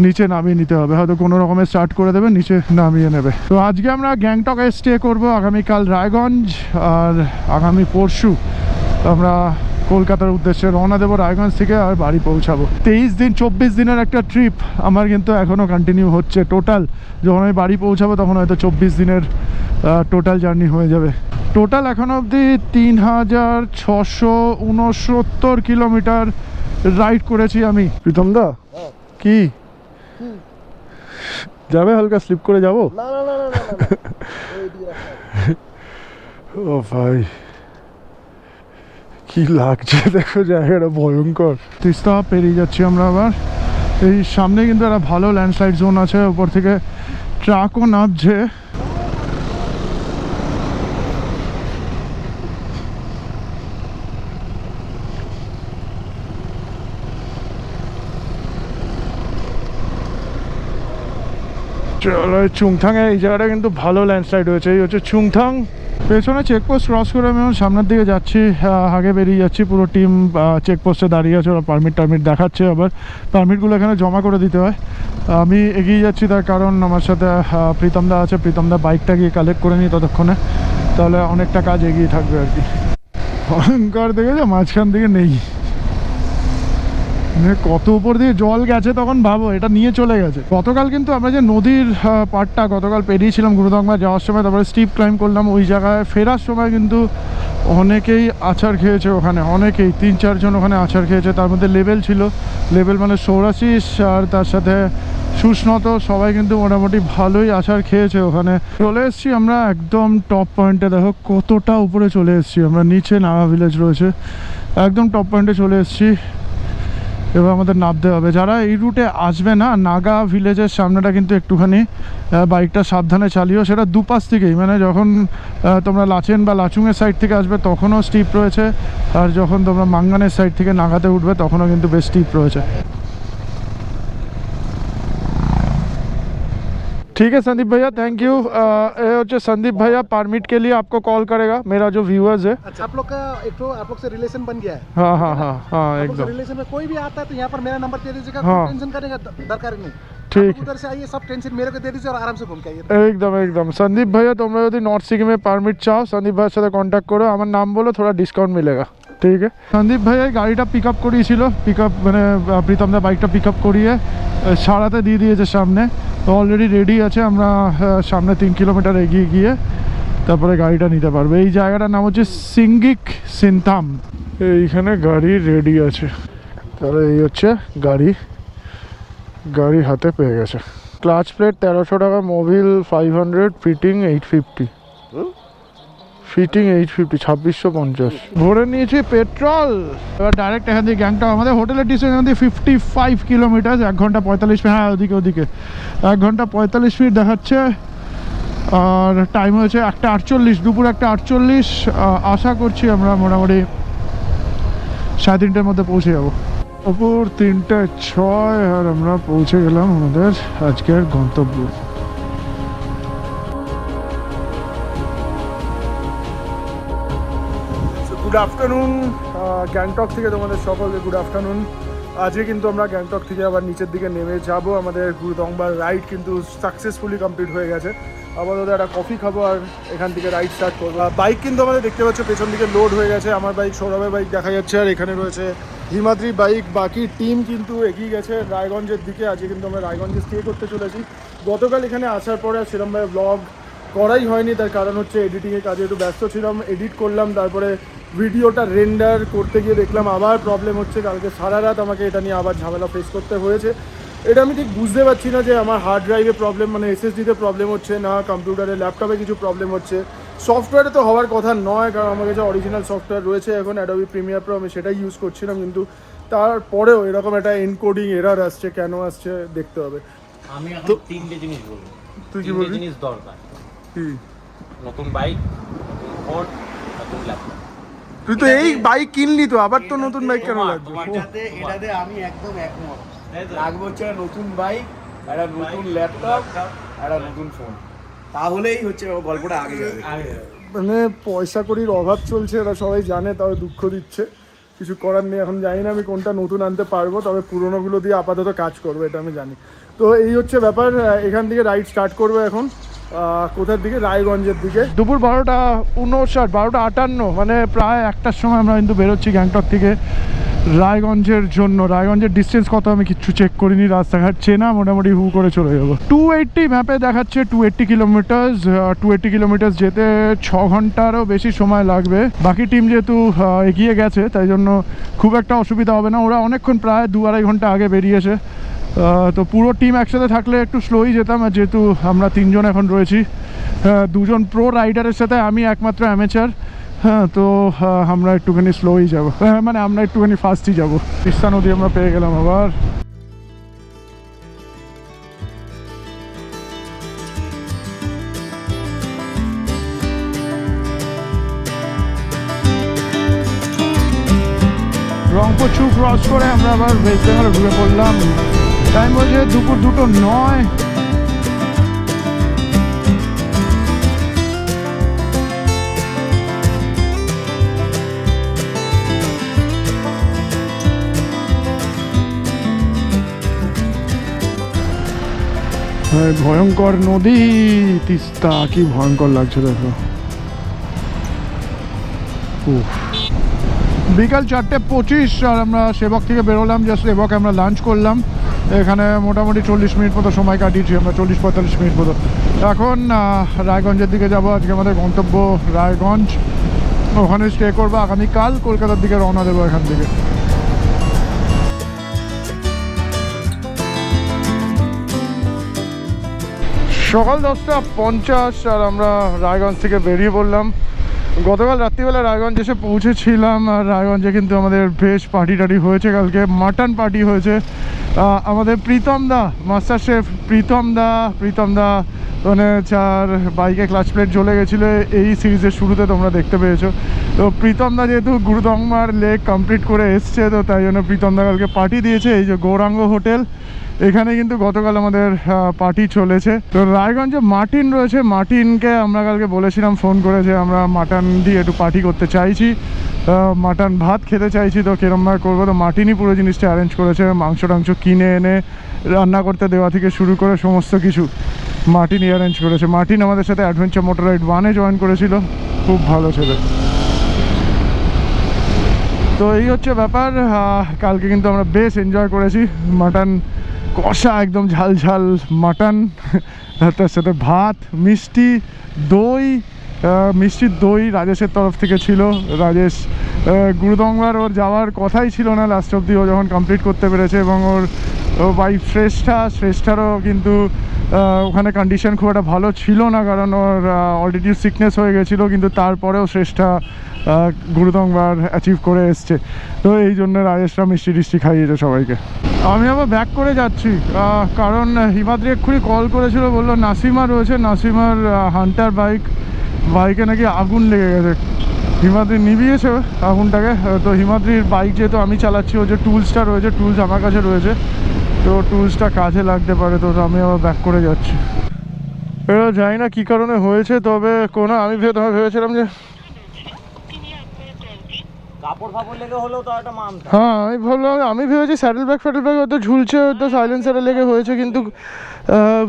নিচে নামিয়ে নিতে হবে, হয়তো কোনো রকমের স্টার্ট করে দেবে নিচে নামিয়ে নেবে। তো আজকে আমরা গ্যাংটকে স্টে করব, আগামীকাল রায়গঞ্জ, আর আগামী পরশু আমরা কলকাতার উদ্দেশ্যে রওনা দেবো রায়গঞ্জ থেকে, আর বাড়ি পৌঁছাবো। 23 দিন 24 দিনের একটা ট্রিপ আমার কিন্তু এখনও কন্টিনিউ হচ্ছে। টোটাল যখন আমি বাড়ি পৌঁছাবো তখন হয়তো 24 দিনের টোটাল জার্নি হয়ে যাবে। টোটাল এখনো অবধি 3669 কিলোমিটার রাইড করেছি আমি। প্রীতম দা কি যাবে, হালকা স্লিপ করে যাবো? ও ভাই কি লাগছে দেখো, জায়গাটা ভয়ঙ্কর। তিস্তা পেরিয়ে যাচ্ছি আমরা আবার। এই সামনে কিন্তু একটা ভালো ল্যান্ডস্লাইড জোন আছে, উপর থেকে ট্রাকও নামছে। চলো চুংথাংয়ে এই জায়গাটা কিন্তু ভালো ল্যান্ডস্লাইড হয়েছে। এই হচ্ছে চুংথাং। পেছনে চেকপোস্ট ক্রস করে আমি সামনের দিকে যাচ্ছি, আগে বেরিয়ে যাচ্ছি। পুরো টিম চেকপোস্টে দাঁড়িয়ে আছে, ওরা পারমিট দেখাচ্ছে, আবার পারমিটগুলো এখানে জমা করে দিতে হয়। আমি এগিয়ে যাচ্ছি, তার কারণ আমার সাথে প্রীতমদা আছে। প্রীতমদা বাইকটা গিয়ে কালেক্ট করে নিই ততক্ষণে, তাহলে অনেকটা কাজ এগিয়ে থাকবে আর কি। ভয়ঙ্কর দেখেছো, মাঝখান দিকে নেই, কত উপর দিয়ে জল গেছে তখন ভাবো, এটা নিয়ে চলে গেছে। গতকাল কিন্তু আমরা যে নদীর পাড়টা গতকাল পেরিয়েছিলাম গুরুদংবার যাওয়ার সময়, তারপরে স্টিপ ক্লাইম্ব করলাম ওই জায়গায়, ফেরার সময় কিন্তু অনেকেই আছাড় খেয়েছে ওখানে, অনেকেই 3-4 জন ওখানে আছাড় খেয়েছে। তার মধ্যে লেভেল ছিল, লেভেল মানে সৌরাশিস আর তার সাথে সুস্নত, সবাই কিন্তু মোটামুটি ভালোই আছাড় খেয়েছে ওখানে। চলে এসেছি আমরা একদম টপ পয়েন্টে, দেখো কতটা উপরে চলে এসেছি আমরা। নিচে নাগা ভিলেজ রয়েছে, একদম টপ পয়েন্টে চলে এসেছি। এবার আমাদের নামতে হবে। যারা এই রুটে আসবে না, নাগা ভিলেজের সামনেটা কিন্তু একটুখানি বাইকটা সাবধানে চালিও, সেটা দুপাশ থেকেই, মানে যখন তোমরা লাচেন বা লাচুংয়ের সাইড থেকে আসবে তখনও স্টিপ রয়েছে, আর যখন তোমরা মাঙ্গানের সাইড থেকে নাগাতে উঠবে তখনও কিন্তু বেশ স্টিপ রয়েছে। ठीक है संदीप भैया, थैंक यू। ये होचे संदीप भैया परमिट के लिए आपको कॉल करेगा, मेरा जो व्यूअर्स है। अच्छा, आप लोग का एक तो आप लोग से रिलेशन बन गया है। हाँ हाँ हाँ हाँ एकदम। रिलेशन में कोई भी आता है तो यहाँ पर मेरा नंबर दे दीजिएगा, हाँ। टेंशन करने का दरकार नहीं। ठीक। उधर से आइए, सब टेंशन मेरे को दे दीजिए और आराम से घूम के आइए। একদম একদম। সন্দীপ ভাইয়া তোমরা যদি নর্থ সিকিমে পারমিট চাও, সন্দীপ ভাইয়ের সাথে কন্ট্যাক্ট করো, আমার নাম বলো, থোড়া ডিসকাউন্ট মিলেগা। ঠিক আছে। সন্দীপ ভাইয়া গাড়িটা পিক আপ করিয়েছিল, পিক আপ মানে প্রীতমদা বাইকটা পিক আপ করিয়ে সারাতে দিয়ে দিয়েছে সামনে, তো অলরেডি রেডি আছে। আমরা সামনে 3 কিলোমিটার এগিয়ে গিয়ে তারপরে গাড়িটা নিতে পারবে। এই জায়গাটার নাম হচ্ছে সিঙ্গিক সিনথাম। এইখানে গাড়ি রেডি আছে, তাহলে এই হচ্ছে গাড়ি, গাড়ি হাতে পেয়ে গেছে। ক্লাচ প্লেট 1300 টাকা, মোবিল 500, ফিটিং 850, ফিটিং 850, 2650 ভরে নিয়েছি পেট্রোল। এবার ডাইরেক্ট এখান থেকে গ্যাংটক, আমাদের হোটেলের ডিস্টেন্স এখান থেকে 55 কিলোমিটার, 1 ঘন্টা 45 মিনিট। হ্যাঁ ওদিকে 1 ঘন্টা 45 মিনিট দেখাচ্ছে। আর টাইম হয়েছে 1:48, দুপুর 1:48। আশা করছি আমরা মোটামুটি 3:30টার মধ্যে পৌঁছে যাবো। দুপুর 3:06 আর আমরা পৌঁছে গেলাম আমাদের আজকের গন্তব্য। গুড আফটারনুন গ্যাংটক থেকে তোমাদের সকলকে গুড আফটারনুন। আজকে কিন্তু আমরা গ্যাংটক থেকে আবার নিচের দিকে নেমে যাব। আমাদের গুরুদংবার রাইড কিন্তু সাকসেসফুলি কমপ্লিট হয়ে গেছে। আপাতত একটা কফি খাবো আর এখান থেকে রাইড স্টার্ট করবো। বাইক কিন্তু আমাদের দেখতে পাচ্ছ পেছন দিকে লোড হয়ে গেছে। আমার বাইক, সৌরভের বাইক দেখা যাচ্ছে, আর এখানে রয়েছে হিমাদ্রি বাইক। বাকি টিম কিন্তু এগিয়ে গেছে রায়গঞ্জের দিকে। আজকে কিন্তু আমরা রায়গঞ্জে স্টে করতে চলেছি। গতকাল এখানে আসার পরে সেরকমভাবে ব্লগ করাই হয়নি, তার কারণ হচ্ছে এডিটিংয়ের কাজে একটু ব্যস্ত ছিলাম। এডিট করলাম, তারপরে ভিডিওটা রেন্ডার করতে গিয়ে দেখলাম আবার প্রবলেম হচ্ছে। কালকে সারা রাত আমাকে এটা নিয়ে আবার ঝামেলা ফেস করতে হয়েছে। এটা আমি ঠিক বুঝতে পারছি না যে আমার হার্ড ড্রাইভে প্রবলেম, মানে এসএসডিতে প্রবলেম হচ্ছে না কম্পিউটারে, ল্যাপটপে কিছু প্রবলেম হচ্ছে। সফটওয়্যারে তো হওয়ার কথা নয়, কারণ আমার কাছে অরিজিনাল সফটওয়্যার রয়েছে এখন, অ্যাডোবি প্রিমিয়ার প্রো, আমি সেটাই ইউজ করছিলাম। কিন্তু তারপরেও এরকম একটা এনকোডিং এরার আসছে, কেন আসছে দেখতে হবে। আমি এখন তো- তিনটে জিনিস বলবো। তুই কি তিনটে বলবি? জিনিস দরকার: কি? নতুন বাইক, নতুন ফোন, নতুন ল্যাপটপ। তুই তো এই বাইক কিনলি, তো আবার তো নতুন বাইক কেন লাগবে? এটাতে আমি একদম একমত। লাগবে হচ্ছে একটা নতুন বাইক, একটা নতুন ল্যাপটপ, একটা নতুন ফোন, তাহলেই হচ্ছে গল্পটা আগে যাবে। মানে পয়সা কড়ির অভাব চলছে, এরা সবাই জানে, তবে দুঃখ দিচ্ছে, কিছু করার নেই। এখন জানি না আমি কোনটা নতুন আনতে পারবো, তবে পুরোনোগুলো দিয়ে আপাতত কাজ করবো, এটা আমি জানি। তো এই হচ্ছে ব্যাপার। এখান থেকে রাইড স্টার্ট করবো এখন। কোথার দিকে? রায়গঞ্জের দিকে। দুপুর 12:59, 12:58, মানে প্রায় 1টার সময় আমরা কিন্তু বেরোচ্ছি গ্যাংটক থেকে রায়গঞ্জের জন্য। রায়গঞ্জের ডিস্টেন্স কত আমি কিচ্ছু চেক করিনি, রাস্তাঘাট চেনা, মোটামুটি হু করে চলে যাবো। 280 ম্যাপে দেখাচ্ছে 280 কিলোমিটার। 280 কিলোমিটার যেতে 6 ঘন্টারও বেশি সময় লাগবে। বাকি টিম যেহেতু এগিয়ে গেছে, তাই জন্য খুব একটা অসুবিধা হবে না। ওরা অনেকক্ষণ, প্রায় 2-2.5 ঘন্টা আগে বেরিয়েছে। তো পুরো টিম একসাথে থাকলে একটু স্লোই যেতাম, আর যেহেতু আমরা 3 জন এখন রয়েছি, 2 জন প্রো রাইডারের সাথে আমি একমাত্র অ্যামেচার। হ্যাঁ, তো আমরা একটুখানি স্লোই যাবো, মানে আমরা একটুখানি ফাস্টই যাবো। তিস্তা নদী আমরা পেয়ে গেলাম আবার। রংপুর চু ক্রস করে আমরা আবার ওয়েস্ট বেঙ্গলে ঢুকে পড়লাম। টাইম বলছে দুপুর 2:09। ভয়ঙ্কর নদী তিস্তা, কি ভয়ঙ্কর লাগছে দেখো। উফ। বিকাল 4:25 আর আমরা সেবক থেকে বেরোলাম। জাস্ট সেবক আমরা লাঞ্চ করলাম। এখানে মোটামুটি 40 মিনিট মতো সময় কাটিয়েছি আমরা, 40-45 মিনিট মতো। এখন রায়গঞ্জের দিকে যাব। আজকে আমাদের গন্তব্য রায়গঞ্জ, ওখানে স্টে করবো। আগামীকাল কলকাতার দিকে রওনা দেবো এখান থেকে। সকাল 10:50 আর আমরা রায়গঞ্জ থেকে বেরিয়ে পড়লাম। গতকাল রাত্রিবেলা রায়গঞ্জ এসে পৌঁছেছিলাম। আর রায়গঞ্জে কিন্তু আমাদের বেশ পার্টি টাটি হয়েছে। কালকে মাটন পার্টি হয়েছে। আমাদের প্রীতম দা, মাস্টার শেফ প্রীতম দা মানে যার বাইকে ক্লাচ প্লেট জ্বলে গেছিলো এই সিরিজের শুরুতে, তোমরা দেখতে পেয়েছো। তো প্রীতম দা যেহেতু গুরুদংমার লেক কমপ্লিট করে এসছে, তো তাই জন্য প্রীতম দা কালকে পার্টি দিয়েছে। এই যে গৌরাঙ্গ হোটেল, এখানে কিন্তু গতকাল আমাদের পার্টি চলেছে। তো রায়গঞ্জে মার্টিন রয়েছে। মার্টিনকে আমরা কালকে বলেছিলাম ফোন করে যে আমরা মাটন দিয়ে একটু পার্টি করতে চাইছি, মাটন ভাত খেতে চাইছি। তো কিরমভাবে করবো, তো মার্টিনই পুরো জিনিসটা অ্যারেঞ্জ করেছে। মাংস টাংস কিনে এনে রান্না করতে দেওয়া থেকে শুরু করে সমস্ত কিছু মার্টিনই অ্যারেঞ্জ করেছে। মার্টিন আমাদের সাথে অ্যাডভেঞ্চার মোটর রাইড 1-এ জয়েন করেছিল, খুব ভালো ছেলে। তো এই হচ্ছে ব্যাপার। কালকে কিন্তু আমরা বেশ এনজয় করেছি। মাটন কষা, একদম ঝাল ঝাল মাটন, তার সাথে ভাত, মিষ্টি দই। মিষ্টির দই রাজেশের তরফ থেকে ছিল। রাজেশ গুরুদংবার ওর যাওয়ার কথাই ছিল না, লাস্ট অব্দি ও যখন কমপ্লিট করতে পেরেছে। এবং ওর ওয়াইফ শ্রেষ্ঠারও কিন্তু ওখানে কন্ডিশন খুব একটা ভালো ছিল না, কারণ ওর অলরেডি সিকনেস হয়ে গেছিলো। কিন্তু তারপরেও শ্রেষ্ঠা গুরুদংবার অ্যাচিভ করে এসছে। তো এই জন্য রাজেশরা মিষ্টি টিষ্টি খাইয়েছে সবাইকে। আমি আবার ব্যাক করে যাচ্ছি, কারণ হিমাদ্রি এক্ষুনি কল করেছিল, বললো নাসিমা রয়েছে, নাসিমার হান্টার বাইকে নাকি আগুন লেগে গেছে। হিমাদ্রি নিভিয়েছে আগুনটাকে। তো হিমাদ্রির বাইক যেহেতু আমি চালাচ্ছি, ও যে টুলসটা রয়েছে, টুলস আমার কাছে রয়েছে, তো টুলসটা কাজে লাগতে পারে। তো আমি আবার ব্যাক করে যাচ্ছি। এরা জানি না কী কারণে হয়েছে, তবে আমি ভেবেছিলাম যে কাপড় ফাপড় লেগে হলেও তো একটা মান। হ্যাঁ, আমি ভেবেছি স্যাডেল ব্যাগ হয়তো ঝুলছে, হয়তো সাইলেন্সারে লেগে হয়েছে, কিন্তু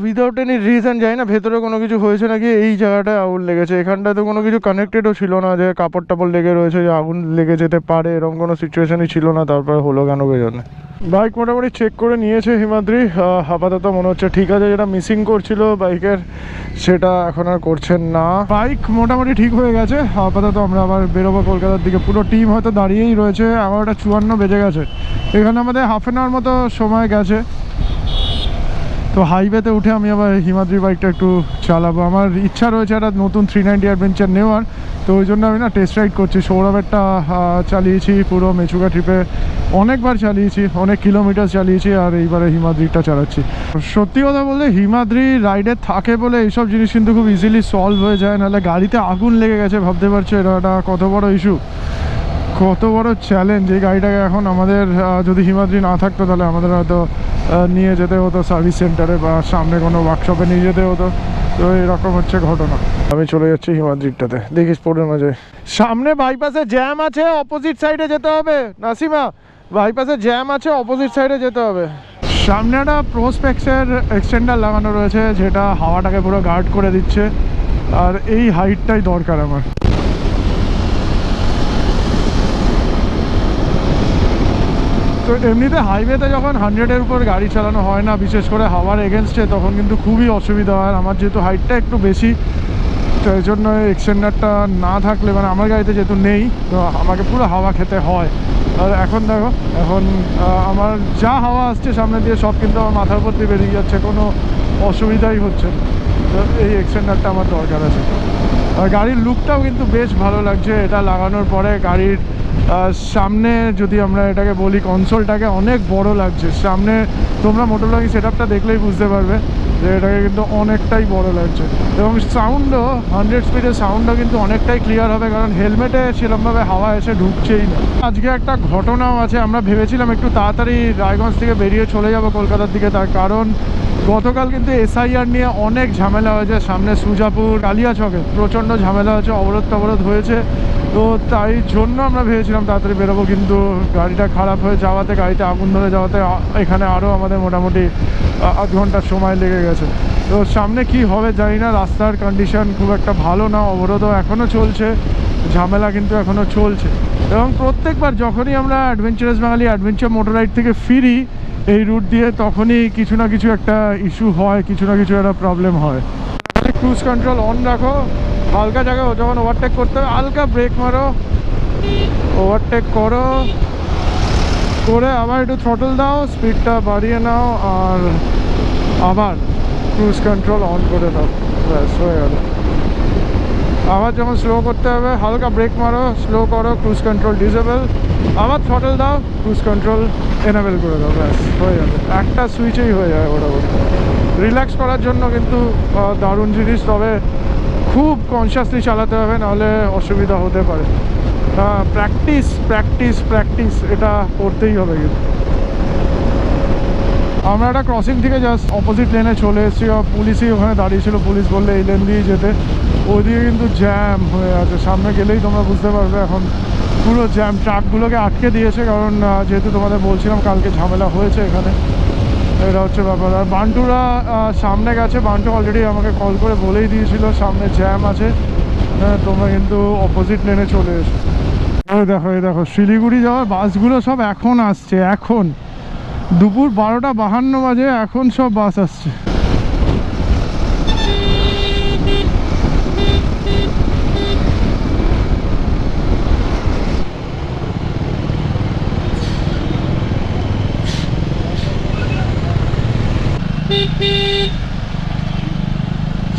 উইদাউট এনি রিজন, জানি না ভেতরে কোনো কিছু হয়েছে নাকি এই জায়গাটায় আগুন লেগেছে। এখানটায় তো কোনো কিছু কানেক্টেডও ছিল না যে কাপড় টাপড় লেগে রয়েছে, যে আগুন লেগে যেতে পারে, এরকম কোনো সিচুয়েশনই ছিল না। তারপর হলো কেন কে জানে। বাইক মোটামুটি চেক করে নিয়েছে হিমাদ্রি, আপাতত মনে হচ্ছে ঠিক আছে। যেটা মিসিং করছিল বাইকের, সেটা এখন আর করছেন না। বাইক মোটামুটি ঠিক হয়ে গেছে। আপাতত আমরা আবার বেরোবো কলকাতার দিকে। পুরো টিম হয়তো দাঁড়িয়েই রয়েছে। 11:54 বেজে গেছে। এখানে আমাদের হাফ অ্যান আওয়ার মতো সময় গেছে। তো তো হাইওয়েতে উঠে আমি আবার হিমাদ্রি বাইকটা একটু চালাবো। আমার ইচ্ছা রয়েছে একটা নতুন 390 অ্যাডভেঞ্চার নেওয়ার, তো ওই জন্য আমি না টেস্ট রাইড করছি। সৌরভেরটা চালিয়েছি পুরো মেচুকা ট্রিপে, অনেকবার চালিয়েছি, অনেক কিলোমিটার চালিয়েছি, আর এইবারে হিমাদ্রিটা চালাচ্ছি। সত্যি কথা বলতে হিমাদ্রি রাইডে থাকে বলে এইসব জিনিস কিন্তু খুব ইজিলি সলভ হয়ে যায়, নাহলে গাড়িতে আগুন লেগে গেছে, ভাবতে পারছো এটা একটা কত বড় ইস্যু, কত বড় চ্যালেঞ্জ। এই গাড়িটাকে এখন আমাদের যদি হিমাদ্রি না থাকতো তাহলে আমাদের হয়তো নিয়ে যেতে হতো সার্ভিস সেন্টারে বা সামনে কোনো ওয়ার্কশপে নিয়ে যেতে হতো। তো এরকম হচ্ছে ঘটনা। আমি চলে যাচ্ছি হিমাদ্রিটাতে, দেখিস পড়ে না যায়। সামনে বাইপাসে জ্যাম আছে, অপোজিট সাইডে যেতে হবে। নাসিমা, বাইপাসে জ্যাম আছে, অপোজিট সাইডে যেতে হবে। সামনে একটা প্রোস্পেক্সের এক্সটেন্ডার লাগানো রয়েছে, যেটা হাওয়াটাকে পুরো গার্ড করে দিচ্ছে, আর এই হাইটটাই দরকার আমার। তো এমনিতে হাইওয়েতে যখন 100-এর উপর গাড়ি চালানো হয় না, বিশেষ করে হাওয়ার এগেনস্টে, তখন কিন্তু খুবই অসুবিধা হয়। আমার যেহেতু হাইটটা একটু বেশি, তো এই জন্য এক্সটেন্ডারটা না থাকলে, মানে আমার গাড়িতে যেহেতু নেই, তো আমাকে পুরো হাওয়া খেতে হয়। আর এখন দেখো, এখন আমার যা হাওয়া আসছে সামনে দিয়ে সব কিন্তু আমার মাথার উপর দিয়ে বেরিয়ে যাচ্ছে, কোনো অসুবিধাই হচ্ছে না। তো এই এক্সটেন্ডারটা আমার দরকার আছে। আর গাড়ির লুকটাও কিন্তু বেশ ভালো লাগছে এটা লাগানোর পরে। গাড়ির সামনে যদি আমরা এটাকে বলি, কনসোলটাকে অনেক বড় লাগছে সামনে। তোমরা মোটরলগি সেট আপটা দেখলেই বুঝতে পারবে যে এটাকে কিন্তু অনেকটাই বড় লাগছে, এবং সাউন্ডও 100 স্পিডের সাউন্ডও কিন্তু অনেকটাই ক্লিয়ার হবে, কারণ হেলমেটে সেরকমভাবে হাওয়া এসে ঢুকছেই না। আজকে একটা ঘটনাও আছে, আমরা ভেবেছিলাম একটু তাড়াতাড়ি রায়গঞ্জ থেকে বেরিয়ে চলে যাব কলকাতার দিকে, তার কারণ গতকাল কিন্তু SIR নিয়ে অনেক ঝামেলা হয়েছে। সামনে সুজাপুর কালিয়াচকে প্রচণ্ড ঝামেলা হয়েছে, অবরোধ হয়েছে। তো তাই জন্য আমরা ভেবেছিলাম তাড়াতাড়ি বেরোবো, কিন্তু গাড়িটা খারাপ হয়ে যাওয়াতে, গাড়িতে আগুন ধরে যাওয়াতে এখানে আরও আমাদের মোটামুটি আধ ঘন্টার সময় লেগে গেছে। তো সামনে কি হবে জানি না, রাস্তার কন্ডিশন খুব একটা ভালো না, অবরোধও এখনও চলছে, ঝামেলা কিন্তু এখনও চলছে। এবং প্রত্যেকবার যখনই আমরা অ্যাডভেঞ্চারাস বাঙালি অ্যাডভেঞ্চার মোটর রাইড থেকে ফিরি এই রুট দিয়ে, তখনই কিছু না কিছু একটা ইস্যু হয়, কিছু না কিছু একটা প্রবলেম হয়। ক্রুজ কন্ট্রোল অন রাখো, হালকা জায়গায় যখন ওভারটেক করতে হবে হালকা ব্রেক মারো, ওভারটেক করো, করে আবার একটু থ্রটল দাও, স্পিডটা বাড়িয়ে নাও, আর আবার ক্রুজ কন্ট্রোল অন করে দাও, ব্যাস হয়ে গেল। আবার যখন স্লো করতে হবে হালকা ব্রেক মারো, স্লো করো, ক্রুজ কন্ট্রোল ডিসেবল, আবার থ্রটল দাও, ক্রুজ কন্ট্রোল এনেবেল করে দাও, ব্যাস হয়ে যাবে। একটা সুইচেই হয়ে যায় মোটামুটি। রিল্যাক্স করার জন্য কিন্তু দারুণ জিনিস, তবে খুব কনসিয়াসলি চালাতে হবে, নাহলে অসুবিধা হতে পারে। প্র্যাকটিস প্র্যাকটিস প্র্যাকটিস এটা করতেই হবে। কিন্তু আমরা একটা ক্রসিং থেকে জাস্ট অপোজিট লেনে চলে এসেছি, পুলিশই ওখানে দাঁড়িয়েছিল। পুলিশ বললে এই লেন দিয়ে যেতে, ওইদিকে কিন্তু জ্যাম হয়ে আছে। সামনে গেলেই তোমরা বুঝতে পারবে এখন পুরো জ্যাম, ট্রাকগুলোকে আটকে দিয়েছে, কারণ যেহেতু তোমাদের বলছিলাম কালকে ঝামেলা হয়েছে এখানে, এটা হচ্ছে ব্যাপার। আর বান্টুরা সামনে গেছে, বান্টু অলরেডি আমাকে কল করে বলেই দিয়েছিল সামনে জ্যাম আছে, তোমরা কিন্তু অপোজিট লেনে চলে এসো। দেখো এই দেখো, শিলিগুড়ি যাওয়ার বাসগুলো সব এখন আসছে, এখন দুপুর 12:52 বাজে, এখন সব বাস আসছে।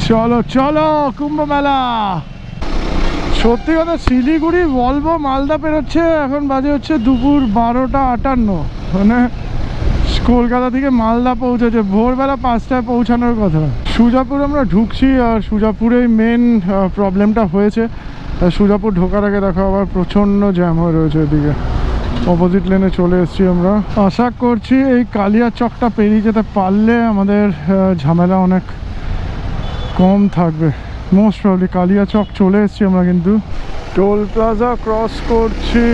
চলো চলো কুম্ভ মেলা। সত্যি কথা, শিলিগুড়ি বলবো মালদা পেরোচ্ছে, এখন বাজে হচ্ছে দুপুর 12:58, মানে কলকাতা থেকে মালদা পৌঁছেছে ভোরবেলা 5টায় পৌঁছানোর কথা। সুজাপুর আমরা ঢুকছি, আর সুজাপুরেই মেন প্রবলেমটা হয়েছে। সুজাপুর ঢোকার আগে দেখো আবার প্রচণ্ড জ্যাম হয়ে রয়েছে এদিকে। অপোজিট লেনে চলে এসেছি আমরা। আশা করছি এই কালিয়াচকটা পেরিয়ে যেতে পারলে আমাদের ঝামেলা অনেক কম থাকবে। মোস্ট প্রবলি কালিয়াচক চলে এসেছি আমরা, কিন্তু টোল প্লাজা ক্রস করছি,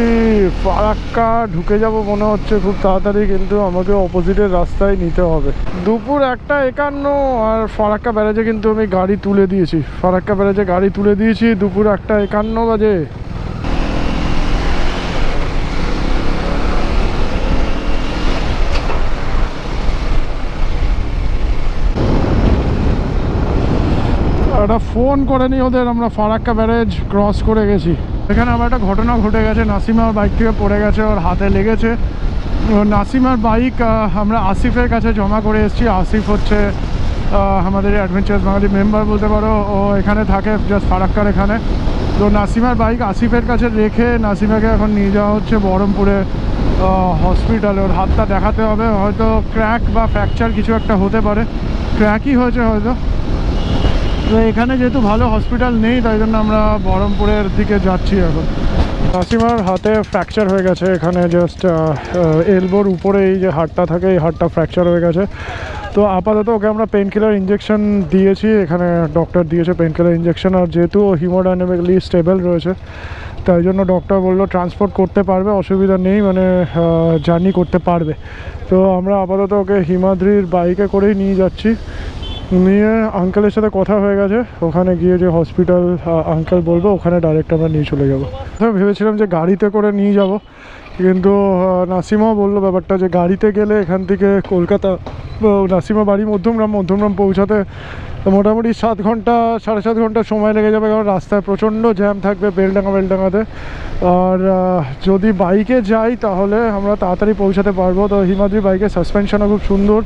ফারাক্কা ঢুকে যাব মনে হচ্ছে খুব তাড়াতাড়ি, কিন্তু আমাকে অপোজিটের রাস্তায় নিতে হবে। দুপুর 1:51, আর ফারাক্কা ব্যারেজে কিন্তু আমি গাড়ি তুলে দিয়েছি। ফারাক্কা ব্যারেজে গাড়ি তুলে দিয়েছি দুপুর 1:51 বাজে। একটা ফোন করে নি ওদের, আমরা ফারাক্কা ব্যারেজ ক্রস করে গেছি। এখানে আবার একটা ঘটনা ঘটে গেছে, নাসিমা ওর বাইক থেকে পড়ে গেছে, ওর হাতে লেগেছে। নাসিমার বাইক আমরা আসিফের কাছে জমা করে এসেছি। আসিফ হচ্ছে আমাদের অ্যাডভেঞ্চার্স বাঙালি মেম্বার বলতে পারো, ও এখানে থাকে জাস্ট ফারাক্কার এখানে। তো নাসিমার বাইক আসিফের কাছে রেখে নাসিমাকে এখন নিয়ে যাওয়া হচ্ছে বহরমপুরে হসপিটালে। ওর হাতটা দেখাতে হবে, হয়তো ক্র্যাক বা ফ্র্যাকচার কিছু একটা হতে পারে, ক্র্যাকই হয়েছে হয়তো। তো এখানে যেহেতু ভালো হসপিটাল নেই তাই জন্য আমরা বহরমপুরের দিকে যাচ্ছি এখন। নাসিমার হাতে ফ্র্যাকচার হয়ে গেছে, এখানে জাস্ট এলবোর উপরে এই যে হাড়টা থাকে এই হাড়টা ফ্র্যাকচার হয়ে গেছে। তো আপাতত ওকে আমরা পেন কিলার ইঞ্জেকশন দিয়েছি, এখানে ডক্টর দিয়েছে পেন কিলার ইঞ্জেকশন। আর যেহেতু ও হিমোডাইনামিক্যালি স্টেবল রয়েছে তাই জন্য ডক্টর বললো ট্রান্সপোর্ট করতে পারবে, অসুবিধা নেই, মানে জার্নি করতে পারবে। তো আমরা আপাতত ওকে হিমাদ্রির বাইকে করেই নিয়ে যাচ্ছি। নিয়ে আঙ্কেলের সাথে কথা হয়ে গেছে, ওখানে গিয়ে যে হসপিটাল আঙ্কেল বলবো ওখানে ডাইরেক্ট আমরা নিয়ে চলে যাবো। ভেবেছিলাম যে গাড়িতে করে নিয়ে যাব, কিন্তু নাসিমাও বললো ব্যাপারটা যে গাড়িতে গেলে এখান থেকে কলকাতা নাসিমা বাড়ি মধ্যমগ্রাম পৌঁছাতে মোটামুটি 7 ঘন্টা 7.5 ঘন্টা সময় লেগে যাবে, কারণ রাস্তায় প্রচণ্ড জ্যাম থাকবে বেলডাঙাতে। আর যদি বাইকে যাই তাহলে আমরা তাড়াতাড়ি পৌঁছাতে পারবো। তো হিমাদ্রি বাইকের সাসপেনশনও খুব সুন্দর,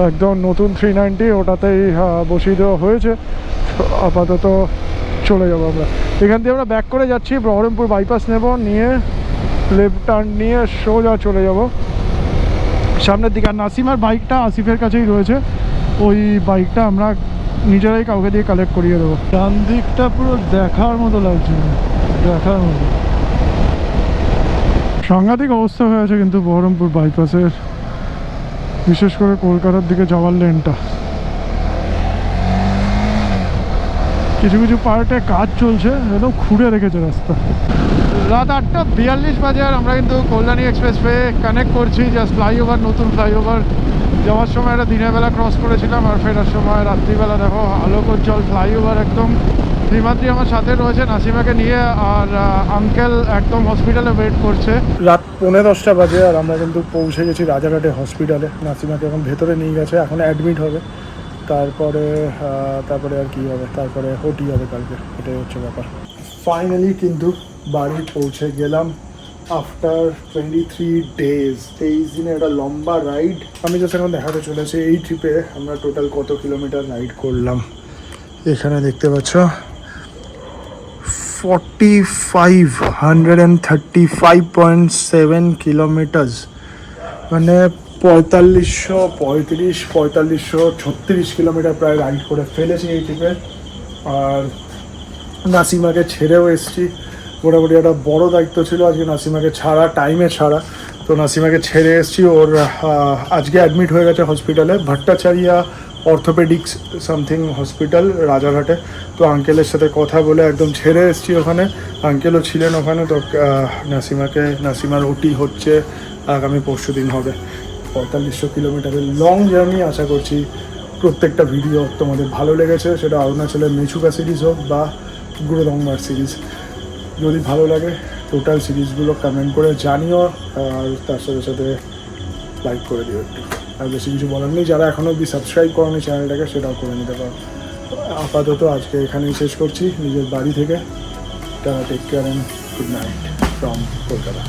একদম নতুন 390, ওটাতেই বসিয়ে দেওয়া হয়েছে। আপাতত চলে যাবো আমরা এখান দিয়ে। আমরা ব্যাক করে যাচ্ছি, বহরমপুর বাইপাস নেব, নিয়ে লেফট টার্ন নিয়ে সোজা চলে যাব সামনের দিকে। আর নাসিমার বাইকটা আসিফের কাছেই রয়েছে, ওই বাইকটা আমরা নিজেরাই কাউকে দিয়ে কালেক্ট করিয়ে দেবো। ডান দিকটা পুরো দেখার মতো লাগছে, দেখার মতো সাংঘাতিক অবস্থা হয়ে আছে কিন্তু বহরমপুর বাইপাসের, বিশেষ করে কলকাতার দিকে যাওয়ার লেনটা। কিছু কিছু পার্টে কাজ চলছে, একদম খুঁড়ে রেখেছে রাস্তা। রাত 8:42 বাজে আর আমরা কিন্তু কল্যাণী এক্সপ্রেসওয়ে কানেক্ট করছি, জাস্ট ফ্লাইওভার, নতুন ফ্লাইওভার। যাওয়ার সময় একটা দিনের বেলা ক্রস করেছিলাম, আর ফেরার সময় রাত্রিবেলা দেখো আলোকোজ্জ্বল ফ্লাইওভার একদম। হিমাদ্রি আমার সাথে রয়েছে নাসিমাকে নিয়ে, আর আঙ্কেল একদম হসপিটালে ওয়েট করছে। রাত 10:45 বাজে আর আমরা কিন্তু পৌঁছে গেছি রাজারহাটে হসপিটালে। নাসিমাকে এখন ভেতরে নিয়ে গেছে, এখন অ্যাডমিট হবে, তারপরে আর কি হবে, তারপরে ওটি হবে কালকে, এটাই হচ্ছে ব্যাপার। ফাইনালি কিন্তু বাড়ি পৌঁছে গেলাম আফটার 23 ডেজ। 23 দিনে একটা লম্বা রাইড। আমি জাস্ট এখন দেখাতে চলেছি এই ট্রিপে আমরা টোটাল কত কিলোমিটার রাইড করলাম। এখানে দেখতে পাচ্ছ 135.7 কিলোমিটার্স, মানে 4536 কিলোমিটার প্রায় রাইড করে ফেলেছি এই ট্রিপে। আর নাসিমাকে ছেড়েও এসেছি, মোটামুটি একটা বড় দায়িত্ব ছিল আজকে নাসিমাকে ছাড়া, টাইমে ছাড়া। তো নাসিমাকে ছেড়ে এসেছি, ওর আজকে অ্যাডমিট হয়ে গেছে হসপিটালে, ভট্টাচারিয়া অর্থোপেডিক্স সামথিং হসপিটাল রাজারহাটে। তো আঙ্কেলের সাথে কথা বলে একদম ছেড়ে এসেছি ওখানে, আঙ্কেলও ছিলেন ওখানে। তো নাসিমার ওটি হচ্ছে আগামী পরশু দিন হবে। 4500 কিলোমিটারের লং জার্নি। আশা করছি প্রত্যেকটা ভিডিও তোমাদের ভালো লেগেছে, সেটা অরুণাচলের মেচুকা সিরিজ হোক বা গুরুদংমার সিরিজ। যদি ভালো লাগে টোটাল সিরিজগুলো কমেন্ট করে জানিও, আর তার সাথে সাথে লাইক করে দিও একটু। আর বেশি কিছু বলার নেই, যারা এখনও অবধি সাবস্ক্রাইব করোনি চ্যানেলটাকে সেটাও করে নিতে পারো। আপাতত আজকে এখানেই শেষ করছি নিজের বাড়ি থেকে। Take care and good night from Kolkata.